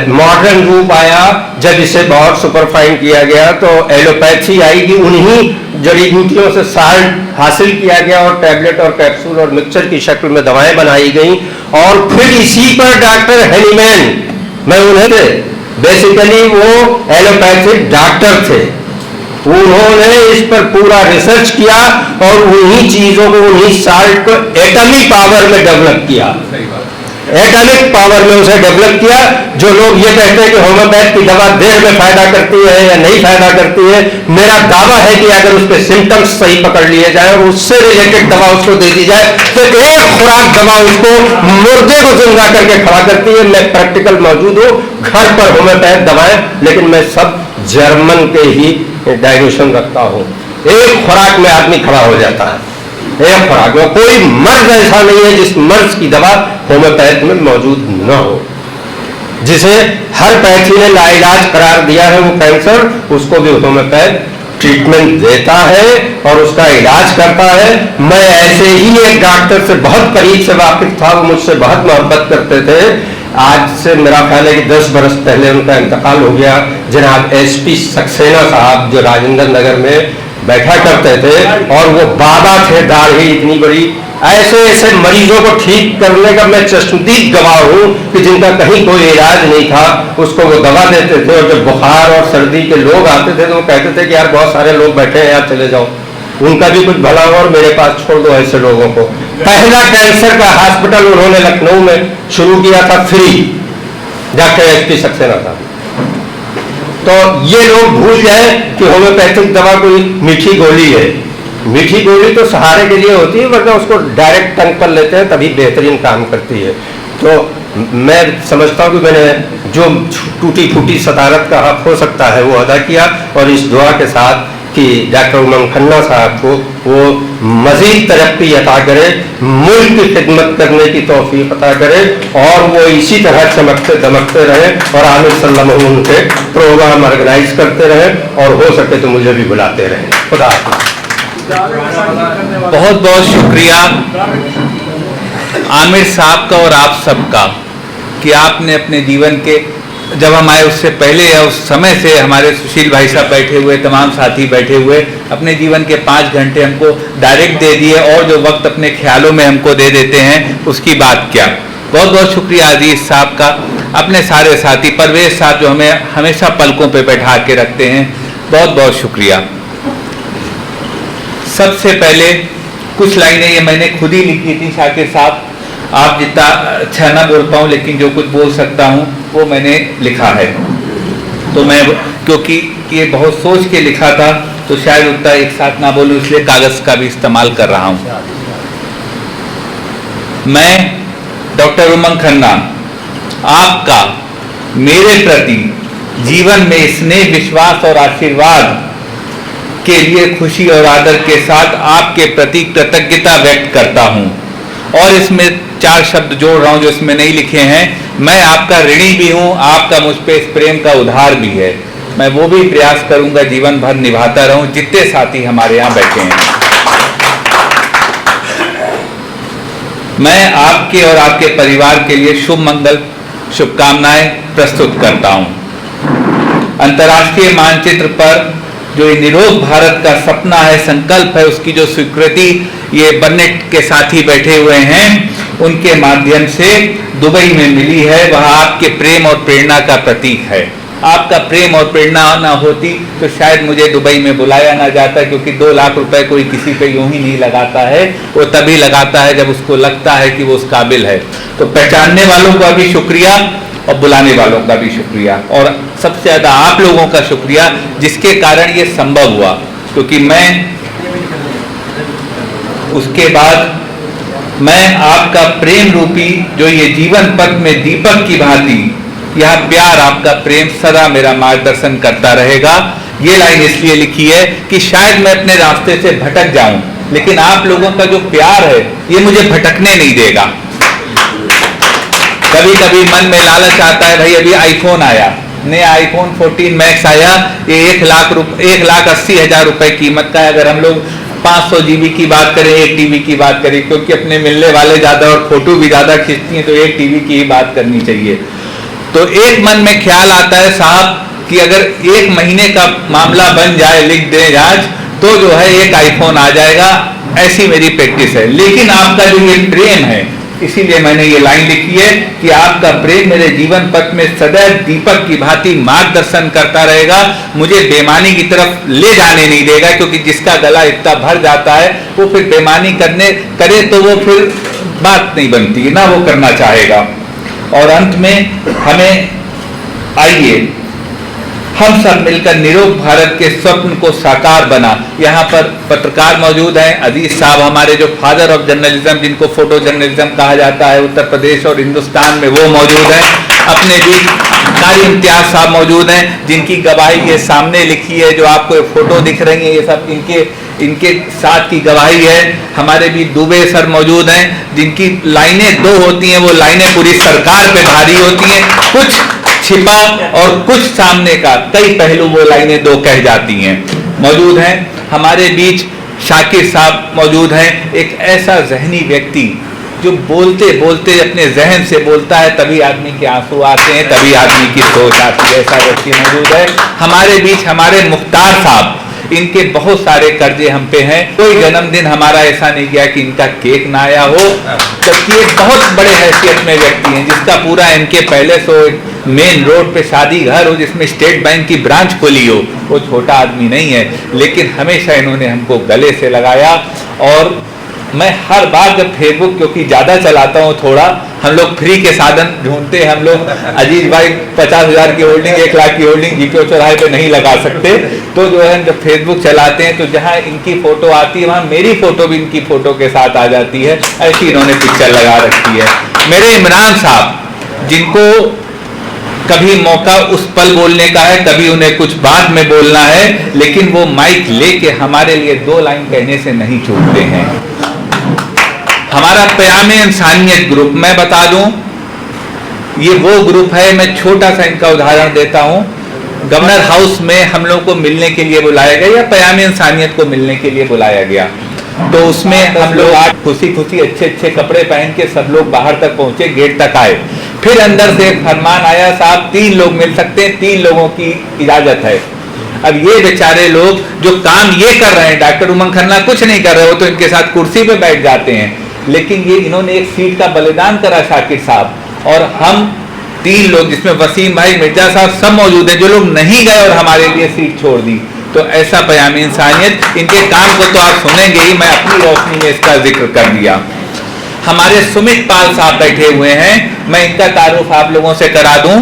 मॉडर्न रूप आया, जब इसे बहुत सुपरफाइन किया गया, तो एलोपैथी आई कि उन्हीं जड़ी बूटियों से साल्ट हासिल किया गया और टैबलेट और कैप्सूल और मिक्सचर की शक्ल में दवाएं बनाई गई। और फिर इसी पर डॉक्टर हेनीमैन, मैं उन्हें बेसिकली वो एलोपैथिक डॉक्टर थे, उन्होंने इस पर पूरा रिसर्च किया और उन्हीं चीजों को, उन्हीं साल्ट को एटमी पावर में डेवलप किया। एटॉमिक पावर में उसे डेवलप किया। जो लोग ये कहते हैं कि होम्योपैथ की दवा देर में फायदा करती है या नहीं फायदा करती है, मेरा दावा है कि अगर उसके सिम्टम्स सही पकड़ लिए जाए और उससे रिलेटेड दवा उसको दे दी जाए तो एक खुराक दवा उसको मुर्दे को जिंदा करके खड़ा करती है। मैं प्रैक्टिकल मौजूद हूँ, घर पर होम्योपैथ दवाएं, लेकिन मैं सब जर्मन के ही डायल्यूशन रखता हूँ। एक खुराक में आदमी खड़ा हो जाता है, एक खुराक में। कोई मर्ज ऐसा नहीं है जिस मर्ज की दवा होम्योपैथ में मौजूद न हो। जिसे हर पैथी ने लाइलाज करार दिया है वो कैंसर, उसको भी होम्योपैथ ट्रीटमेंट देता है और उसका इलाज करता है। मैं ऐसे ही एक डॉक्टर से बहुत करीब से वाकिफ था, वो मुझसे बहुत मोहब्बत करते थे। आज से मेरा ख्याल है कि 10 बरस पहले उनका इंतकाल हो गया। जनाब SP सक्सेना साहब, जो राजेंद्र नगर में बैठा करते थे और वो बाबा थे, दाढ़ी इतनी बड़ी। ऐसे ऐसे मरीजों को ठीक करने का मैं चश्मदीद गवाह हूँ कि जिनका कहीं कोई इलाज नहीं था, उसको वो दवा देते थे। और जब बुखार और सर्दी के लोग आते थे तो वो कहते थे कि यार बहुत सारे लोग बैठे हैं, यार चले जाओ, उनका भी कुछ भला हो और मेरे पास छोड़ दो ऐसे लोगों को। पहला कैंसर का हॉस्पिटल उन्होंने लखनऊ में शुरू किया था, फ्री, डॉक्टर SP सक्सेना साहब। तो ये लोग भूल जाए कि होम्योपैथिक दवा कोई मीठी गोली है। मीठी गोली तो सहारे के लिए होती है, वरना उसको डायरेक्ट टंग पर लेते हैं तभी बेहतरीन काम करती है। तो मैं समझता हूँ कि मैंने जो टूटी फूटी सदारत का हक हो सकता है वो अदा किया, और इस दुआ के साथ कि डॉक्टर उमंग खन्ना साहब को वो मजीद तरक्की अता करे, मुल्क की खिदमत करने की तौफीक अता करे, और वो इसी तरह चमकते दमकते रहे और आमिर सल्लल्लाहु उनके प्रोग्राम ऑर्गेनाइज करते रहे, और हो सके तो मुझे भी बुलाते रहे। खुदा बहुत बहुत शुक्रिया आमिर साहब का और आप सबका कि आपने अपने जीवन के, जब हम आए उससे पहले या उस समय से हमारे सुशील भाई साहब बैठे हुए, तमाम साथी बैठे हुए, अपने जीवन के 5 घंटे हमको डायरेक्ट दे दिए, और जो वक्त अपने ख्यालों में हमको दे देते हैं उसकी बात क्या। बहुत बहुत शुक्रिया अजीज साहब का, अपने सारे साथी परवेज साहब जो हमें हमेशा पलकों पे बैठा के रखते हैं, बहुत बहुत शुक्रिया। सबसे पहले कुछ लाइनें ये मैंने खुद ही लिखी थी शाकिर साहब, आप जितना अच्छा ना बोल पाऊँ लेकिन जो कुछ बोल सकता हूँ वो मैंने लिखा है। तो मैं, क्योंकि ये बहुत सोच के लिखा था तो शायद उतना एक साथ ना बोलूँ, इसलिए कागज़ का भी इस्तेमाल कर रहा हूँ। मैं डॉक्टर उमंग खन्ना आपका मेरे प्रति जीवन में स्नेह, विश्वास और आशीर्वाद के लिए खुशी और आदर के साथ आपके प्रति कृतज्ञता व्यक्त करता हूं, और इसमें 4 शब्द जोड़ रहा हूं जो इसमें नहीं लिखे हैं। मैं आपका ऋणी भी हूं, आपका मुझ पे इस प्रेम का उधार भी है। मैं वो भी प्रयास करूंगा जीवन भर निभाता रहूं, जितने साथी हमारे यहाँ बैठे हैं। मैं आपके और आपके परिवार के लिए शुभ मंगल शुभकामनाएं प्रस्तुत करता हूं। अंतर्राष्ट्रीय मानचित्र पर जो ये निरोग भारत का सपना है, संकल्प है, उसकी जो स्वीकृति ये बर्नेट के साथी बैठे हुए हैं उनके माध्यम से दुबई में मिली है, वह आपके प्रेम और प्रेरणा का प्रतीक है। आपका प्रेम और प्रेरणा ना होती तो शायद मुझे दुबई में बुलाया ना जाता, क्योंकि 2 लाख रुपए कोई किसी पे यूं ही नहीं लगाता है, वो तभी लगाता है जब उसको लगता है कि वो उस काबिल है। तो पहचानने वालों का भी शुक्रिया और बुलाने वालों का भी शुक्रिया, और सबसे ज़्यादा आप लोगों का शुक्रिया जिसके कारण ये संभव हुआ। क्योंकि मैं उसके बाद मैं आपका प्रेम रूपी जो ये जीवन पथ में दीपक की भांति यह प्यार, आपका प्रेम सदा मेरा मार्गदर्शन करता रहेगा। ये लाइन इसलिए लिखी है कि शायद मैं अपने रास्ते से भटक जाऊं, लेकिन आप लोगों का जो प्यार है ये मुझे भटकने नहीं देगा। कभी कभी मन में लालच आता है, भाई अभी आईफोन आया, नया आईफोन 14 मैक्स आया, ये 1,80,000 रुपए कीमत का है। अगर हम लोग 500 GB की बात करें, 1 TB की बात करें, क्योंकि अपने मिलने वाले ज्यादा और फोटो भी ज्यादा खींचती हैं, तो 1 TB की ही बात करनी चाहिए। तो एक मन में ख्याल आता है साहब कि अगर 1 महीने का मामला बन जाए, लिख दें आज, तो जो है एक आईफोन आ जाएगा, ऐसी मेरी प्रैक्टिस है। लेकिन आपका जो ये प्रेम है, इसीलिए मैंने ये लाइन लिखी है कि आपका प्रेम मेरे जीवन पथ में सदैव दीपक की भांति मार्गदर्शन करता रहेगा, मुझे बेईमानी की तरफ ले जाने नहीं देगा। क्योंकि जिसका गला इतना भर जाता है वो फिर बेईमानी करे तो वो फिर बात नहीं बनती ना, वो करना चाहेगा। और अंत में हमें आइए हम सब मिलकर निरोग भारत के स्वप्न को साकार बना। यहाँ पर पत्रकार मौजूद हैं, अजीज साहब हमारे जो फादर ऑफ जर्नलिज्म, जिनको फोटो जर्नलिज्म कहा जाता है उत्तर प्रदेश और हिंदुस्तान में, वो मौजूद हैं। अपने बीच कारी इम्तियाज साहब मौजूद हैं, जिनकी गवाही ये सामने लिखी है, जो आपको फोटो दिख रही है, ये सब इनके साथ की गवाही है। हमारे भी दुबे सर मौजूद हैं, जिनकी लाइनें दो होती हैं, वो लाइनें पूरी सरकार पे भारी होती हैं, कुछ छिपा और कुछ सामने का, कई पहलू वो लाइनें दो कह जाती हैं। मौजूद हैं हमारे बीच शाकिर साहब मौजूद हैं, एक ऐसा जहनी व्यक्ति जो बोलते बोलते अपने जहन से बोलता है, तभी आदमी के आंसू आते हैं, तभी आदमी की सोच आती है, ऐसा व्यक्ति मौजूद है। हमारे बीच हमारे मुख्तार साहब, इनके बहुत सारे कर्जे हम पे हैं, कोई जन्मदिन हमारा ऐसा नहीं गया कि इनका केक ना आया हो, जबकि एक बहुत बड़े हैसियत में व्यक्ति हैं, जिसका पूरा इनके पहले सो मेन रोड पे शादी घर हो, जिसमें स्टेट बैंक की ब्रांच खोली हो। वो छोटा आदमी नहीं है, लेकिन हमेशा इन्होंने हमको गले से लगाया। और मैं हर बार जब फेसबुक, क्योंकि ज़्यादा चलाता हूँ थोड़ा, हम लोग फ्री के साधन ढूंढते हैं, हम लोग अजीज भाई 50,000 की होल्डिंग, 1 लाख की होल्डिंग जीपीओ चौराहे पे नहीं लगा सकते, तो जो है जब फेसबुक चलाते हैं तो जहाँ इनकी फोटो आती है वहाँ मेरी फोटो भी इनकी फोटो के साथ आ जाती है, ऐसी इन्होंने पिक्चर लगा रखी है। मेरे इमरान साहब, जिनको कभी मौका उस पल बोलने का है, कभी उन्हें कुछ बाद में बोलना है, लेकिन वो माइक लेके हमारे लिए 2 लाइन कहने से नहीं चूकते हैं। हमारा प्यामे इंसानियत ग्रुप, मैं बता दूं, ये वो ग्रुप है, मैं छोटा सा इनका उदाहरण देता हूं। गवर्नर हाउस में हम लोग को मिलने के लिए बुलाया गया, या प्यामे इंसानियत को मिलने के लिए बुलाया गया, तो उसमें हम लोग आज खुशी खुशी अच्छे अच्छे कपड़े पहन के सब लोग बाहर तक पहुंचे, गेट तक आए। फिर अंदर से एक फरमान आया, साहब 3 लोग मिल सकते हैं, 3 लोगों की इजाजत है। अब ये बेचारे लोग जो काम ये कर रहे हैं, डॉक्टर उमंग खन्ना कुछ नहीं कर रहे हो, तो इनके साथ कुर्सी पे बैठ जाते हैं, लेकिन ये इन्होंने एक सीट का बलिदान करा, शाकिर साहब और हम 3 लोग, जिसमें वसीम भाई, मिर्जा साहब सब मौजूद हैं, जो लोग नहीं गए और हमारे लिए सीट छोड़ दी। तो ऐसा प्यामे इंसानियत, इनके काम को तो आप सुनेंगे ही, मैं अपनी रोशनी में इसका जिक्र कर दिया। हमारे सुमित पाल साहब बैठे हुए हैं, मैं इनका तारुफ आप लोगों से करा दूं।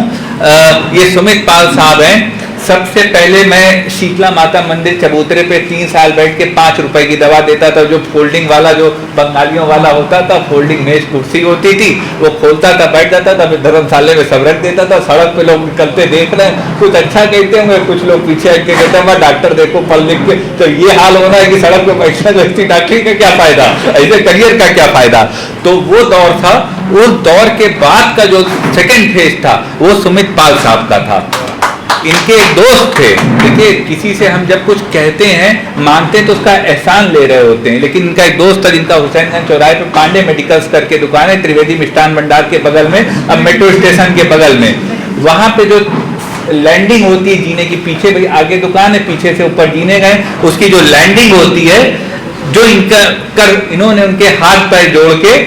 ये सुमित पाल साहब हैं। सबसे पहले मैं शीतला माता मंदिर चबूतरे पे 3 साल बैठ के 5 रुपए की दवा देता था, जो फोल्डिंग वाला, जो बंगालियों वाला होता था, फोल्डिंग मेज कुर्सी होती थी, वो खोलता था, बैठ जाता था, फिर धर्मशाले में सब रख देता था। सड़क पे लोग निकलते देख रहे हैं, कुछ अच्छा कहते होंगे, कुछ लोग पीछे हट के कहते हैं डॉक्टर देखो पढ़ लिख के, तो ये हाल होना है कि सड़क पे पैसा लगती, डॉक्टरी का क्या फायदा, ऐसे करियर का क्या फायदा। तो वो दौर था। उस दौर के बाद का जो सेकेंड फेज था, वो सुमित पाल साहब का था। इनके एक दोस्त थे, देखिए किसी से हम जब कुछ कहते हैं, मानते हैं, तो उसका एहसान ले रहे होते हैं, लेकिन इनका एक दोस्त था, जिनका हुसैनगंज चौराहे पे पांडे मेडिकल्स करके दुकान है, त्रिवेदी मिष्ठान भंडार के बगल में, अब मेट्रो स्टेशन के बगल में, वहां पे जो लैंडिंग होती है जीने की, पीछे भाई आगे दुकान है, पीछे से ऊपर जीने गए, उसकी जो लैंडिंग होती है, जो इन्होंने उनके हाथ पैर जोड़ के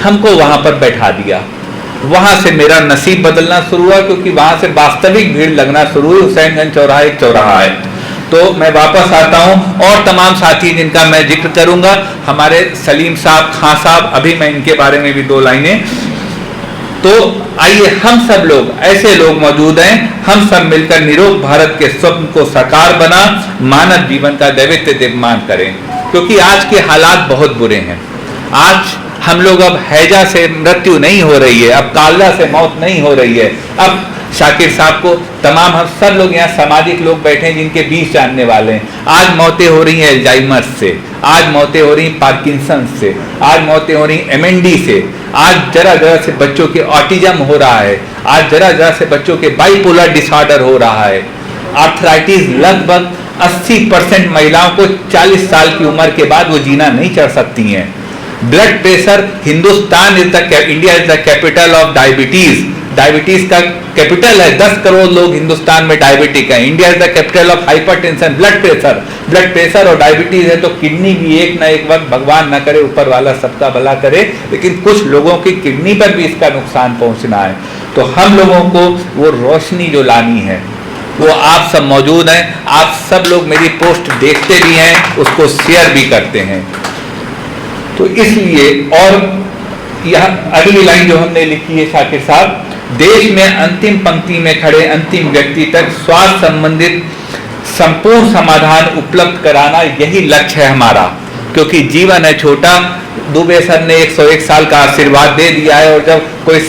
हमको वहां पर बैठा दिया। वहां से मेरा नसीब बदलना शुरू हुआ, क्योंकि वहां से वास्तविक भीड़ लगना शुरू हुई। हुसैनगंज चौराहा एक चौराहा है। तो मैं वापस आता हूं, और तमाम साथी जिनका मैं जिक्र करूंगा, हमारे सलीम साहब, खां साहब, अभी मैं इनके बारे में भी 2 लाइनें। तो आइए हम सब लोग, ऐसे लोग मौजूद हैं, हम सब मिलकर निरोग भारत के स्वप्न को साकार बना मानव जीवन का दैवित्य दिव्यमान करें, क्योंकि आज के हालात बहुत बुरे हैं। आज हम लोग, अब हैजा से मृत्यु नहीं हो रही है, अब कालरा से मौत नहीं हो रही है, अब शाकिर साहब को, तमाम हम सब लोग यहाँ सामाजिक लोग बैठे हैं जिनके 20 जानने वाले हैं, आज मौतें हो रही हैं एल्जाइमर से, आज मौतें हो रही पार्किंसन से, आज मौतें हो रही MND से, आज जरा जरा से बच्चों के ऑटिज्म हो रहा है, आज जरा जरा से बच्चों के बाइपोलर डिसऑर्डर हो रहा है, आर्थराइटिस, लगभग 80% महिलाओं को 40 साल की उम्र के बाद वो जीना नहीं चढ़ सकती हैं। Blood pressure, Hindustan India is the capital of diabetes, diabetes का कैपिटल है, 10 करोड़ लोग हिंदुस्तान में डायबिटिक हैं। India is the capital of hypertension, blood pressure और डायबिटीज है, तो किडनी भी एक ना एक वक्त, भगवान न करे, ऊपर वाला सबका भला करे, लेकिन कुछ लोगों की किडनी पर भी इसका नुकसान पहुंचना है। तो हम लोगों को वो रोशनी जो लानी है, वो आप सब मौजूद हैं, आप सब लोग मेरी पोस्ट देखते भी हैं, उसको शेयर भी करते हैं। तो इसलिए, और यह अगली लाइन जो हमने लिखी है शाकिर साहब, देश में अंतिम पंक्ति में खड़े अंतिम व्यक्ति तक स्वास्थ्य संबंधित संपूर्ण समाधान उपलब्ध कराना, यही लक्ष्य है हमारा। क्योंकि जीवन है छोटा, दुबे सर ने 101 साल का आशीर्वाद दे दिया है। और जब कोई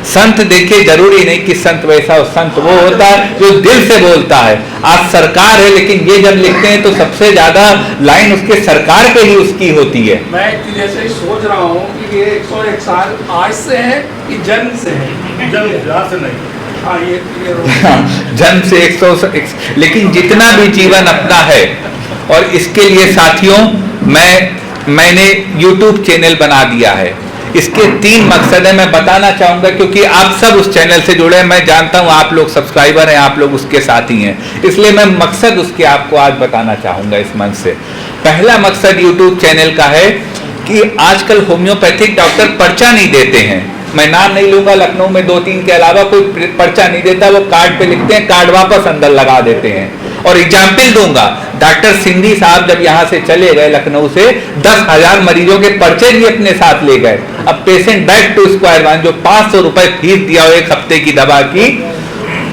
संत देखिए, जरूरी नहीं कि संत वैसा, संत वो होता है जो दिल से बोलता है। आज सरकार है, लेकिन ये जब लिखते हैं तो सबसे ज्यादा लाइन उसके सरकार पे ही उसकी होती है। मैं जैसे ही सोच रहा हूँ कि ये 101 साल आज से है कि जन्म से है? जन्म से नहीं। हाँ, ये जन्म से 100, लेकिन जितना भी जीवन अपना है। और इसके लिए साथियों मैंने YouTube चैनल बना दिया है। इसके 3 मकसद है, मैं बताना चाहूंगा, क्योंकि आप सब उस चैनल से जुड़े हैं। मैं जानता हूं आप लोग सब्सक्राइबर हैं, आप लोग उसके साथी हैं, इसलिए मैं मकसद उसके आपको आज बताना चाहूंगा इस मंच से। पहला मकसद YouTube चैनल का है कि आजकल होम्योपैथिक डॉक्टर पर्चा नहीं देते हैं। मैं नाम नहीं लूंगा, लखनऊ में 2-3 के अलावा कोई पर्चा नहीं देता। वो कार्ड पे लिखते हैं, कार्ड वापस अंदर लगा देते हैं। और एग्जाम्पल दूंगा, डॉक्टर सिंधी साहब जब यहाँ से चले गए लखनऊ से, 10,000 मरीजों के पर्चे भी अपने साथ ले गए। अब patient back to square one, जो 500 रुपए फीस दिया हो 1 हफ्ते की दवा की,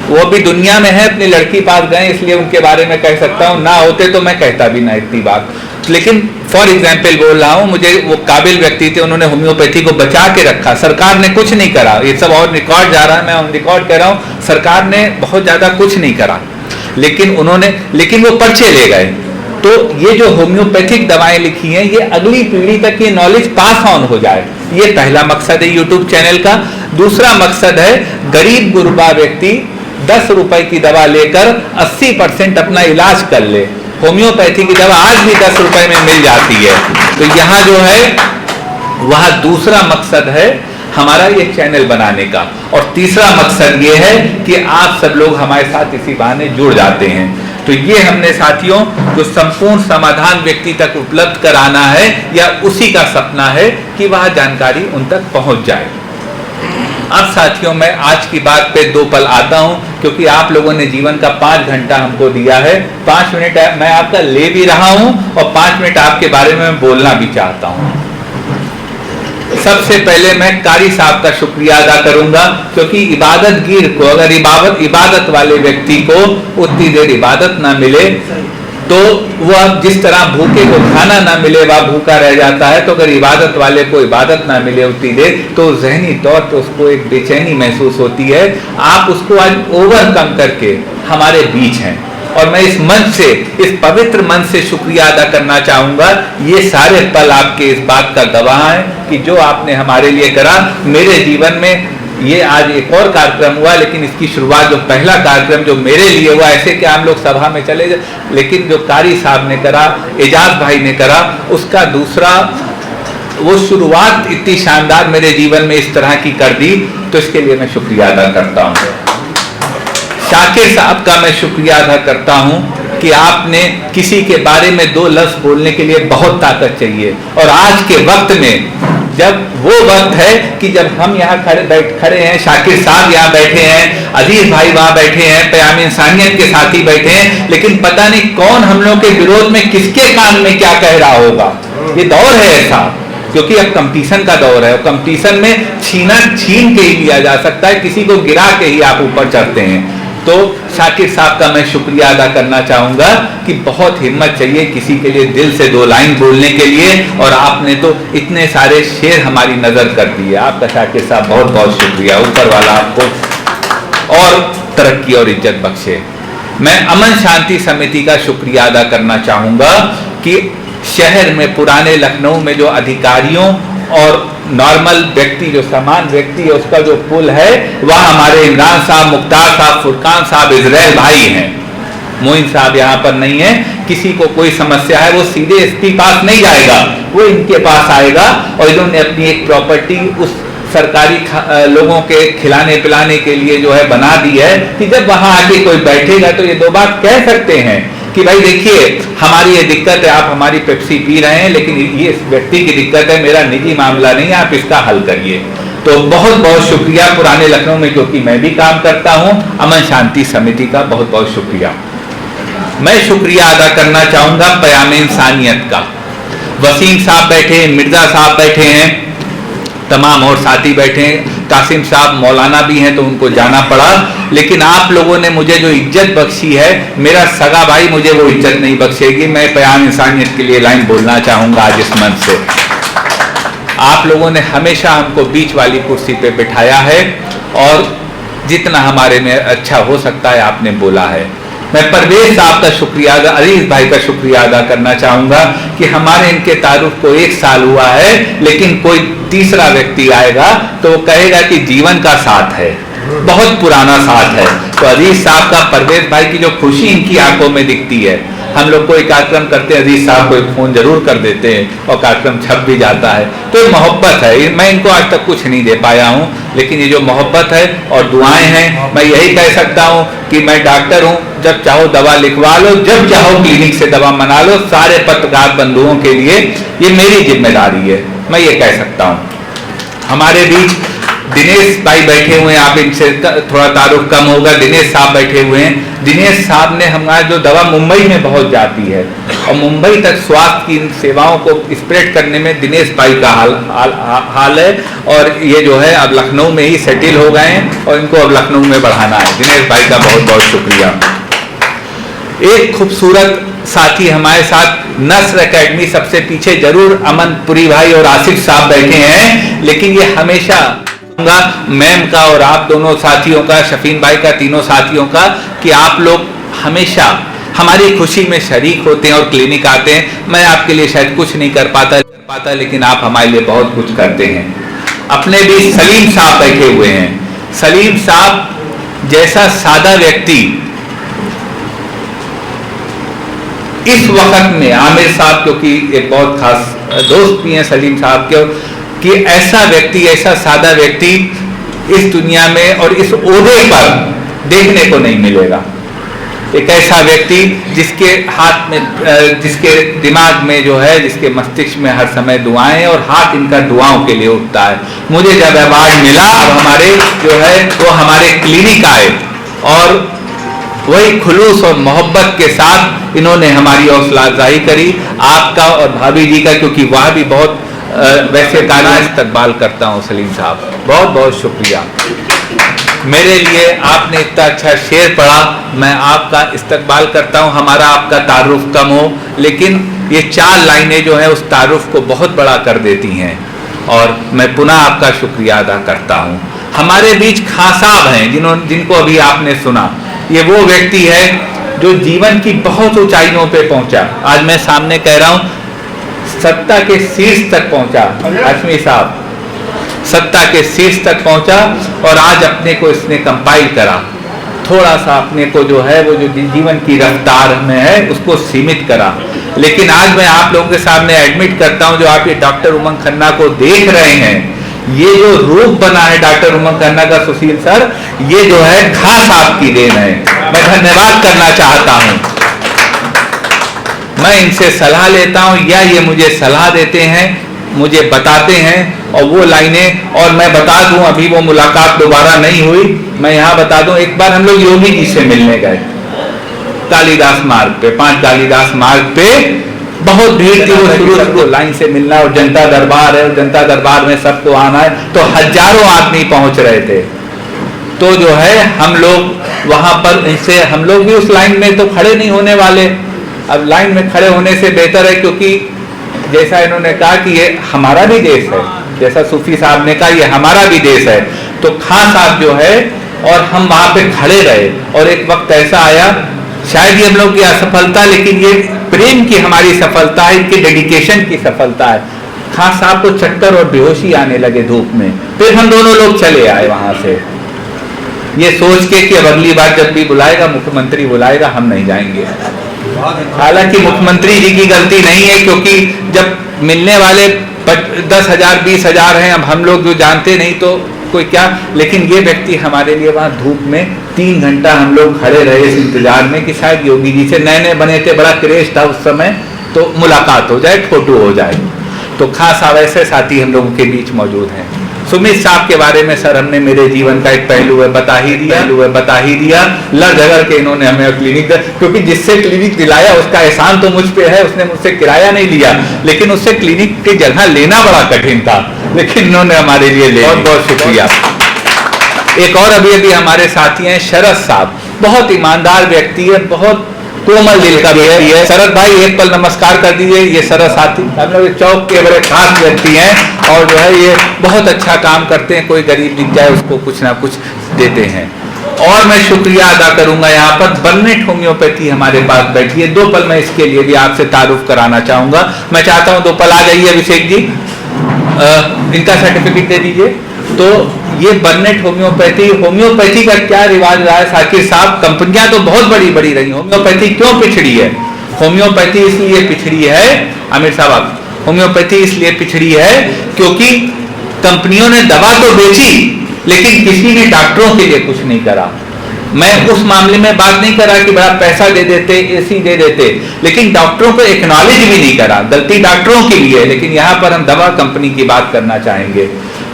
वो भी दुनिया में है, अपनी लड़की पास गए, इसलिए उनके बारे में कह सकता हूँ। ना होते तो मैं कहता भी ना इतनी बात, लेकिन फॉर एग्जाम्पल बोल रहा हूँ। मुझे वो काबिल व्यक्ति थे, उन्होंने होम्योपैथी को बचा के रखा। सरकार ने कुछ नहीं करा, ये सब और रिकॉर्ड जा रहा है, मैं रिकॉर्ड कर रहा हूँ। सरकार ने बहुत ज्यादा कुछ नहीं करा, लेकिन वो पर्चे ले गए। तो ये जो होम्योपैथिक दवाएं लिखी हैं, ये अगली पीढ़ी तक ये नॉलेज पास ऑन हो जाए, ये पहला मकसद है यूट्यूब चैनल का। दूसरा मकसद है गरीब गुरबा व्यक्ति 10 रुपए की दवा लेकर 80% अपना इलाज कर ले। होम्योपैथी की दवा आज भी 10 रुपए में मिल जाती है। तो यहाँ जो है वह दूसरा मकसद है हमारा ये चैनल बनाने का। और तीसरा मकसद ये है कि आप सब लोग हमारे साथ इसी बहाने जुड़ जाते हैं। तो ये हमने साथियों जो संपूर्ण समाधान व्यक्ति तक उपलब्ध कराना है, या उसी का सपना है कि वह जानकारी उन तक पहुंच जाए। अब साथियों मैं आज की बात पे 2 पल आता हूं, क्योंकि आप लोगों ने जीवन का 5 घंटा हमको दिया है। 5 मिनट मैं आपका ले भी रहा हूं और 5 मिनट आपके बारे में बोलना भी चाहता हूं। सबसे पहले मैं कारी साहब का शुक्रिया अदा करूंगा, क्योंकि इबादतगीर को, अगर इबादत वाले व्यक्ति को उतनी देर इबादत ना मिले तो वह जिस तरह भूखे को खाना ना मिले वह भूखा रह जाता है, तो अगर इबादत वाले को इबादत ना मिले उतनी देर तो जहनी तौर पर उसको एक बेचैनी महसूस होती है। आप उसको आज ओवरकम करके हमारे बीच हैं, और मैं इस मंच से, इस पवित्र मंच से शुक्रिया अदा करना चाहूंगा। ये सारे पल आपके इस बात का गवाह है कि जो आपने हमारे लिए करा। मेरे जीवन में ये आज एक और कार्यक्रम हुआ, लेकिन इसकी शुरुआत जो पहला कार्यक्रम जो मेरे लिए हुआ, ऐसे कि हम लोग सभा में चले जाए, लेकिन जो कारी साहब ने करा, एजाज भाई ने करा, उसका दूसरा वो शुरुआत इतनी शानदार मेरे जीवन में इस तरह की कर दी, तो इसके लिए मैं शुक्रिया अदा करता हूँ। शाकिर साहब का मैं शुक्रिया अदा करता हूं कि आपने किसी के बारे में 2 लफ्ज बोलने के लिए बहुत ताकत चाहिए। और आज के वक्त में जब वो वक्त है कि जब हम यहाँ खड़े हैं, शाकिर साहब यहाँ बैठे हैं, अजीज भाई वहां बैठे हैं, प्यामे इंसानियत के साथी बैठे हैं, लेकिन पता नहीं कौन हम लोग के विरोध में किसके कान में क्या कह रहा होगा। ये दौर है ऐसा, क्योंकि अब कंपटीशन का दौर है, और कंपटीशन में छीन के ही लिया जा सकता है, किसी को गिरा के ही आप ऊपर चढ़ते हैं। तो शाकिर साहब का मैं शुक्रिया अदा करना चाहूंगा कि बहुत हिम्मत चाहिए किसी के लिए दिल से 2 लाइन बोलने के लिए, और आपने तो इतने सारे शेर हमारी नजर कर दिए। आपका शाकिर साहब बहुत बहुत शुक्रिया, ऊपर वाला आपको और तरक्की और इज्जत बख्शे। मैं अमन शांति समिति का शुक्रिया अदा करना चाहूंगा कि शहर में, पुराने लखनऊ में जो अधिकारियों और नॉर्मल व्यक्ति, जो समान व्यक्ति है, उसका जो पुल है, वह हमारे इमरान साहब, मुख्तार साहब, फुरकान साहब, इजराइल भाई हैं। मोइन साहब यहाँ पर नहीं है। किसी को कोई समस्या है वो सीधे इसके पास नहीं जाएगा, वो इनके पास आएगा। और इन्होंने अपनी एक प्रॉपर्टी उस सरकारी लोगों के खिलाने पिलाने के लिए जो है बना दी है, कि जब वहां आके कोई बैठेगा तो ये 2 बात कह सकते हैं कि भाई देखिए हमारी ये दिक्कत है, आप हमारी पेप्सी पी रहे हैं, लेकिन ये इस व्यक्ति की दिक्कत है, मेरा निजी मामला नहीं है, आप इसका हल करिए। तो बहुत बहुत शुक्रिया पुराने लखनऊ में, क्योंकि मैं भी काम करता हूं, अमन शांति समिति का बहुत बहुत शुक्रिया। मैं शुक्रिया अदा करना चाहूंगा प्यामे इंसानियत का। वसीम साहब बैठे हैं, मिर्जा साहब बैठे हैं, तमाम और साथी बैठे हैं, कासिम साहब मौलाना भी हैं तो उनको जाना पड़ा, लेकिन आप लोगों ने मुझे जो इज्जत बख्शी है, मेरा सगा भाई मुझे वो इज्जत नहीं बख्शेगी। मैं बयान इंसानियत के लिए लाइन बोलना चाहूँगा आज इस मंच से। आप लोगों ने हमेशा हमको बीच वाली कुर्सी पे बिठाया है और जितना हमारे में अच्छा हो सकता है आपने बोला है। मैं परवेज साहब का शुक्रिया अदा, अजीज भाई का शुक्रिया अदा करना चाहूँगा कि हमारे इनके तारुफ को 1 साल हुआ है, लेकिन कोई तीसरा व्यक्ति आएगा तो वो कहेगा कि जीवन का साथ है, बहुत पुराना साथ है। तो अजीज साहब का, परवेज भाई की जो खुशी इनकी आंखों में दिखती है, हम लोग कोई कार्यक्रम करते हैं, अजीज साहब को एक फोन जरूर कर देते हैं और कार्यक्रम छप भी जाता है। तो ये मोहब्बत है, मैं इनको आज तक कुछ नहीं दे पाया हूँ, लेकिन ये जो मोहब्बत है और दुआएं हैं, मैं यही कह सकता हूँ कि मैं डॉक्टर हूँ, जब चाहो दवा लिखवा लो, जब चाहो क्लिनिक से दवा मंगा लो। सारे पत्रकार बंधुओं के लिए ये मेरी जिम्मेदारी है, मैं ये कह सकता हूँ। हमारे बीच दिनेश भाई बैठे हुए हैं, आप इनसे थोड़ा तारुफ कम होगा। दिनेश साहब बैठे हुए हैं। दिनेश साहब ने हमारा जो दवा मुंबई में बहुत जाती है और मुंबई तक स्वास्थ्य की इन सेवाओं को स्प्रेड करने में दिनेश भाई का हाल है, और ये जो है अब लखनऊ में ही सेटिल हो गए हैं और इनको अब लखनऊ में बढ़ाना है। दिनेश भाई का बहुत बहुत शुक्रिया। एक खूबसूरत साथी हमारे साथ नस्र एकेडमी सबसे पीछे जरूर अमन पुरी भाई और आसिफ साहब बैठे हैं, लेकिन ये हमेशा मैम का और आप दोनों साथियों का, शफीन भाई का, तीनों साथियों का, कि आप लोग हमेशा हमारी खुशी में शरीक होते हैं और क्लिनिक आते हैं। मैं आपके लिए शायद कुछ नहीं कर पाता, लेकिन आप हमारे लिए बहुत कुछ करते हैं। अपने भी सलीम साहब बैठे हुए हैं। सलीम साहब जैसा सादा व्यक्ति इस वक्त में, आमिर साहब क्योंकि एक बहुत खास दोस्त भी हैं सलीम साहब के, कि ऐसा व्यक्ति, ऐसा सादा व्यक्ति इस दुनिया में और इस ओहदे पर देखने को नहीं मिलेगा। एक ऐसा व्यक्ति जिसके हाथ में, जिसके दिमाग में जो है, जिसके मस्तिष्क में हर समय दुआएं, और हाथ इनका दुआओं के लिए उठता है। मुझे जब अवार्ड मिला, अब हमारे जो है वो हमारे क्लिनिक आए और वही खुलूस और मोहब्बत के साथ इन्होंने हमारी हौसला अफजाई करी। आपका और भाभी जी का, क्योंकि वह भी बहुत वैसे काना इस्तकबाल करता हूँ सलीम साहब, बहुत बहुत शुक्रिया। मेरे लिए आपने इतना अच्छा शेर पढ़ा, मैं आपका इस्तकबाल करता हूँ। हमारा आपका तारुफ कम हो, लेकिन ये 4 लाइनें जो हैं उस तारुफ को बहुत बड़ा कर देती हैं, और मैं पुनः आपका शुक्रिया अदा करता हूँ। हमारे बीच खां साहब हैं, जिनको अभी आपने सुना। ये वो व्यक्ति है जो जीवन की बहुत ऊंचाइयों पे पहुंचा। आज मैं सामने कह रहा हूँ, सत्ता के शीर्ष तक पहुंचा हाशमी साहब, सत्ता के शीर्ष तक पहुंचा, और आज अपने को इसने कंपाइल करा, थोड़ा सा अपने को जो है वो जो जीवन की रफ्तार में है उसको सीमित करा। लेकिन आज मैं आप लोगों के सामने एडमिट करता हूं, जो आप ये डॉक्टर उमंग खन्ना को देख रहे हैं, ये जो रूप बना है डॉक्टर उमंग खन्ना का, सुशील सर, ये जो है खां साहब की देन है। मैं धन्यवाद करना चाहता हूं। मैं इनसे सलाह लेता हूं या ये मुझे सलाह देते हैं, मुझे बताते हैं, और वो लाइनें, और मैं बता दूं, अभी वो मुलाकात दोबारा नहीं हुई, मैं यहाँ बता दूं, एक बार हम लोग योगी जी से मिलने गए कालिदास मार्ग पे, 5 कालिदास मार्ग पे बहुत भीड़ थी। वो शुरू लाइन से मिलना, और जनता दरबार है, और जनता दरबार में सबको आना है, तो हजारों आदमी पहुंच रहे थे। तो जो है हम लोग वहां पर इनसे, हम लोग भी उस लाइन में तो खड़े नहीं होने वाले। अब लाइन में खड़े होने से बेहतर है, क्योंकि जैसा इन्होंने कहा कि ये हमारा भी देश है, जैसा सूफी साहब ने कहा ये हमारा भी देश है, तो खां साहब जो है, और हम वहां पे खड़े रहे, और एक वक्त ऐसा आया, शायद ये हम लोग की असफलता, लेकिन ये प्रेम की हमारी सफलता है, इनकी डेडिकेशन की सफलता है। खां साहब को चक्कर और बेहोशी आने लगे धूप में, फिर हम दोनों लोग चले आए वहां से, ये सोच के कि अब अगली बार जब भी बुलाएगा, मुख्यमंत्री बुलाएगा, हम नहीं जाएंगे। हालांकि मुख्यमंत्री जी की गलती नहीं है, क्योंकि जब मिलने वाले 10,000 20,000 हैं, अब हम लोग जो जानते नहीं तो कोई क्या, लेकिन ये व्यक्ति हमारे लिए वहां धूप में 3 घंटा हम लोग खड़े रहे इस इंतजार में कि शायद योगी जी से, नए नए बने थे, बड़ा क्रेज था उस समय, तो मुलाकात हो जाए, फोटो हो जाए। तो खास साहब ऐसे साथी हम लोगों के बीच मौजूद हैं। सुमित साहब के बारे में सर हमने मेरे जीवन का एक पहलू है बता ही दिया, लड़ झगड़ के इन्होंने हमें क्लिनिक, क्योंकि जिससे क्लिनिक दिलाया उसका एहसान तो मुझ पे है, उसने मुझसे किराया नहीं लिया, लेकिन उससे क्लिनिक की जगह लेना बड़ा कठिन था। लेकिन उन्होंने हमारे लिए ले बहुत बहुत शुक्रिया। एक और अभी हमारे साथी हैं शरद साहब, बहुत ईमानदार व्यक्ति है, बहुत कोमल दिल का व्यक्ति है। शरद भाई एक पल नमस्कार कर दीजिए। ये शरद साथी हम लोग चौक के बड़े खास व्यक्ति हैं और जो है ये बहुत अच्छा काम करते हैं, कोई गरीब दिख जाए उसको कुछ ना कुछ देते हैं। और मैं शुक्रिया अदा करूंगा, यहाँ पर बर्नेट होम्योपैथी हमारे पास बैठी है। 2 पल मैं इसके लिए भी आपसे तारुफ कराना चाहूंगा। मैं चाहता हूँ 2 पल आ जाइए अभिषेक जी, इनका सर्टिफिकेट दे दीजिए। तो ये बर्नेट होम्योपैथी का क्या रिवाज रहा है साकिर साहब? कंपनियां तो बहुत बड़ी बड़ी रही, होम्योपैथी क्यों पिछड़ी है? होम्योपैथी इसलिए पिछड़ी है आमिर साहब, होम्योपैथी इसलिए पिछड़ी है क्योंकि कंपनियों ने दवा तो बेची लेकिन किसी ने डॉक्टरों के लिए कुछ नहीं करा। मैं उस मामले में बात नहीं करा कि बड़ा पैसा दे देते, एसी दे देते, लेकिन डॉक्टरों को एक्नॉलेज भी नहीं करा। गलती डॉक्टरों की भी है, लेकिन यहाँ पर हम दवा कंपनी की बात करना चाहेंगे।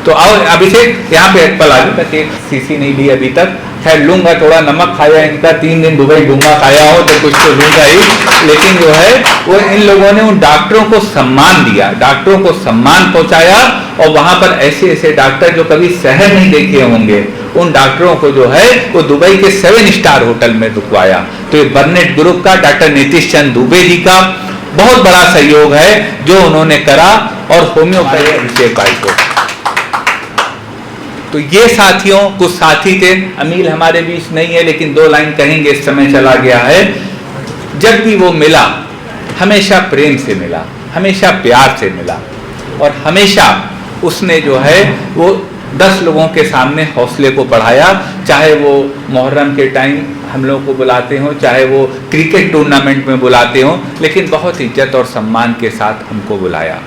तो आओ अभिषेक यहाँ पे एक पल आ जाओ, एक सीसी नहीं ली अभी तक, खैर लूंगा, थोड़ा नमक खाया इनका, 3 दिन दुबई घूमा खाया हो तो कुछ तो लूंगा ही, लेकिन जो है वो इन लोगों ने उन डॉक्टरों को सम्मान दिया, डॉक्टरों को सम्मान पहुंचाया। और वहां पर ऐसे ऐसे डॉक्टर जो कभी शहर नहीं देखे होंगे, उन डॉक्टरों को जो है वो दुबई के 7 स्टार होटल में रुकवाया। तो ये बर्नेट ग्रुप का डॉक्टर नीतीश चंद दुबे जी का बहुत बड़ा सहयोग है जो उन्होंने करा, और होम्योपैथी अभिषेक भाई को। तो ये साथियों कुछ साथी थे, अमील हमारे बीच नहीं है लेकिन 2 लाइन कहेंगे, इस समय चला गया है। जब भी वो मिला हमेशा प्रेम से मिला, हमेशा प्यार से मिला, और हमेशा उसने जो है वो 10 लोगों के सामने हौसले को बढ़ाया। चाहे वो मुहर्रम के टाइम हम लोगों को बुलाते हों, चाहे वो क्रिकेट टूर्नामेंट में बुलाते हों, लेकिन बहुत इज्जत और सम्मान के साथ हमको बुलाया।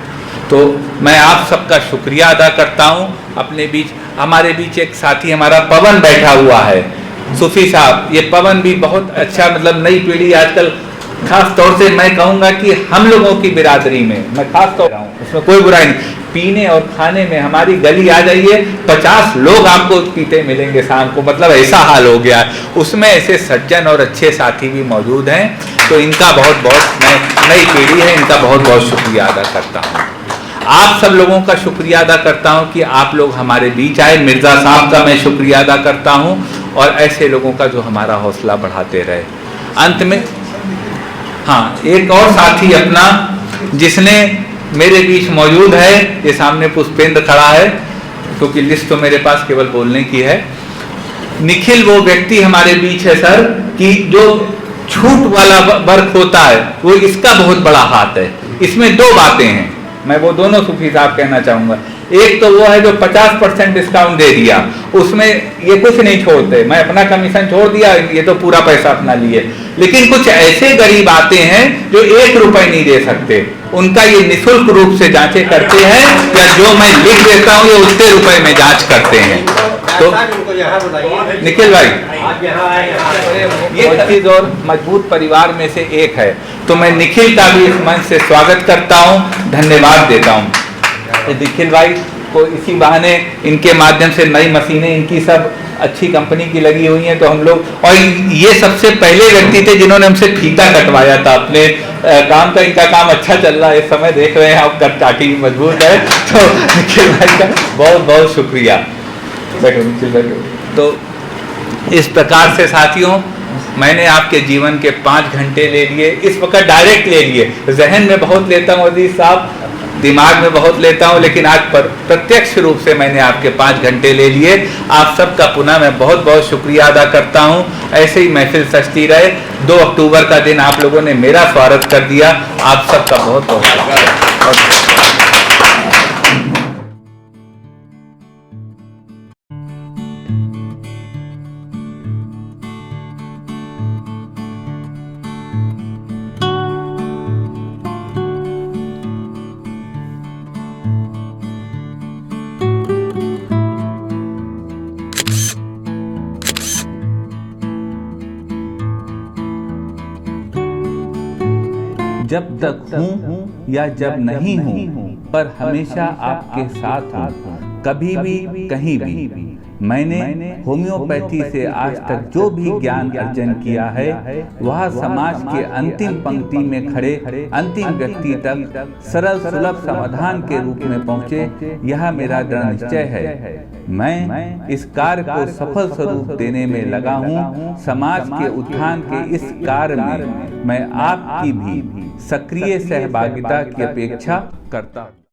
तो मैं आप सबका शुक्रिया अदा करता हूं। अपने बीच हमारे बीच एक साथी हमारा पवन बैठा हुआ है, सूफी साहब। ये पवन भी बहुत अच्छा, मतलब नई पीढ़ी आजकल, खास तौर से मैं कहूँगा कि हम लोगों की बिरादरी में, मैं खास तौर पर उसमें कोई बुराई नहीं, पीने और खाने में हमारी गली आ जाइए, 50 लोग आपको पीते मिलेंगे शाम को, मतलब ऐसा हाल हो गया है। उसमें ऐसे सज्जन और अच्छे साथी भी मौजूद हैं, तो इनका बहुत बहुत, मैं नई पीढ़ी है, इनका बहुत बहुत शुक्रिया अदा करता हूँ। आप सब लोगों का शुक्रिया अदा करता हूं कि आप लोग हमारे बीच आए। मिर्जा साहब का मैं शुक्रिया अदा करता हूं, और ऐसे लोगों का जो हमारा हौसला बढ़ाते रहे। अंत में हाँ, एक और साथी अपना जिसने मेरे बीच मौजूद है, ये सामने पुष्पेंद्र खड़ा है, क्योंकि लिस्ट तो मेरे पास केवल बोलने की है। निखिल वो व्यक्ति हमारे बीच है सर कि जो छूट वाला वर्क होता है वो इसका बहुत बड़ा हाथ है। इसमें 2 बातें हैं, मैं वो दोनों सूफी साहब कहना चाहूंगा। एक तो वो है जो 50% डिस्काउंट दे दिया, उसमें ये कुछ नहीं छोड़ते, मैं अपना कमीशन छोड़ दिया, ये तो पूरा पैसा अपना लिए। लेकिन कुछ ऐसे गरीब आते हैं जो 1 रुपए नहीं दे सकते, उनका ये निःशुल्क रूप से जांचें करते हैं, या जो मैं लिख देता हूँ ये उतने रुपए में जांच करते हैं। तो निखिल भाई ये चीज और मजबूत परिवार में से एक है, तो मैं निखिल का भी इस मंच से स्वागत करता हूँ, धन्यवाद देता हूँ। निखिल भाई को इसी बहाने इनके माध्यम से नई मशीनें इनकी सब अच्छी कंपनी की लगी हुई हैं, तो हम लोग, और ये सबसे पहले व्यक्ति थे जिन्होंने हमसे फीता कटवाया था अपने काम का। इनका काम अच्छा चल रहा है इस समय, देख रहे हैं आप, काटी मजबूत है। तो निखिल भाई का बहुत बहुत शुक्रिया। बैठो निखिल बैठो। तो इस प्रकार से साथियों मैंने आपके जीवन के 5 घंटे ले लिए, इस वक्त डायरेक्ट ले लिए, जहन में बहुत लेता हूँ अजीज साहब, दिमाग में बहुत लेता हूं, लेकिन आज पर प्रत्यक्ष रूप से मैंने आपके 5 घंटे ले लिए। आप सबका पुनः मैं बहुत बहुत शुक्रिया अदा करता हूं। ऐसे ही महफिल सजती रहे। 2 अक्टूबर का दिन आप लोगों ने मेरा स्वागत कर दिया, आप सबका बहुत बहुत शुक्रिया। जब तक हूँ या जब नहीं हूँ, पर हमेशा आपके साथ हूँ। कभी भी कहीं भी मैंने होम्योपैथी से आज तक जो भी ज्ञान अर्जन किया है वह समाज के अंतिम पंक्ति में खड़े अंतिम व्यक्ति तक सरल सुलभ समाधान के रूप में पहुंचे, यह मेरा दृढ़ निश्चय है। मैं इस कार्य को सफल स्वरूप देने में लगा हूं। समाज के उत्थान के इस कार्य में मैं आपकी भी सक्रिय सहभागिता की अपेक्षा करता हूं।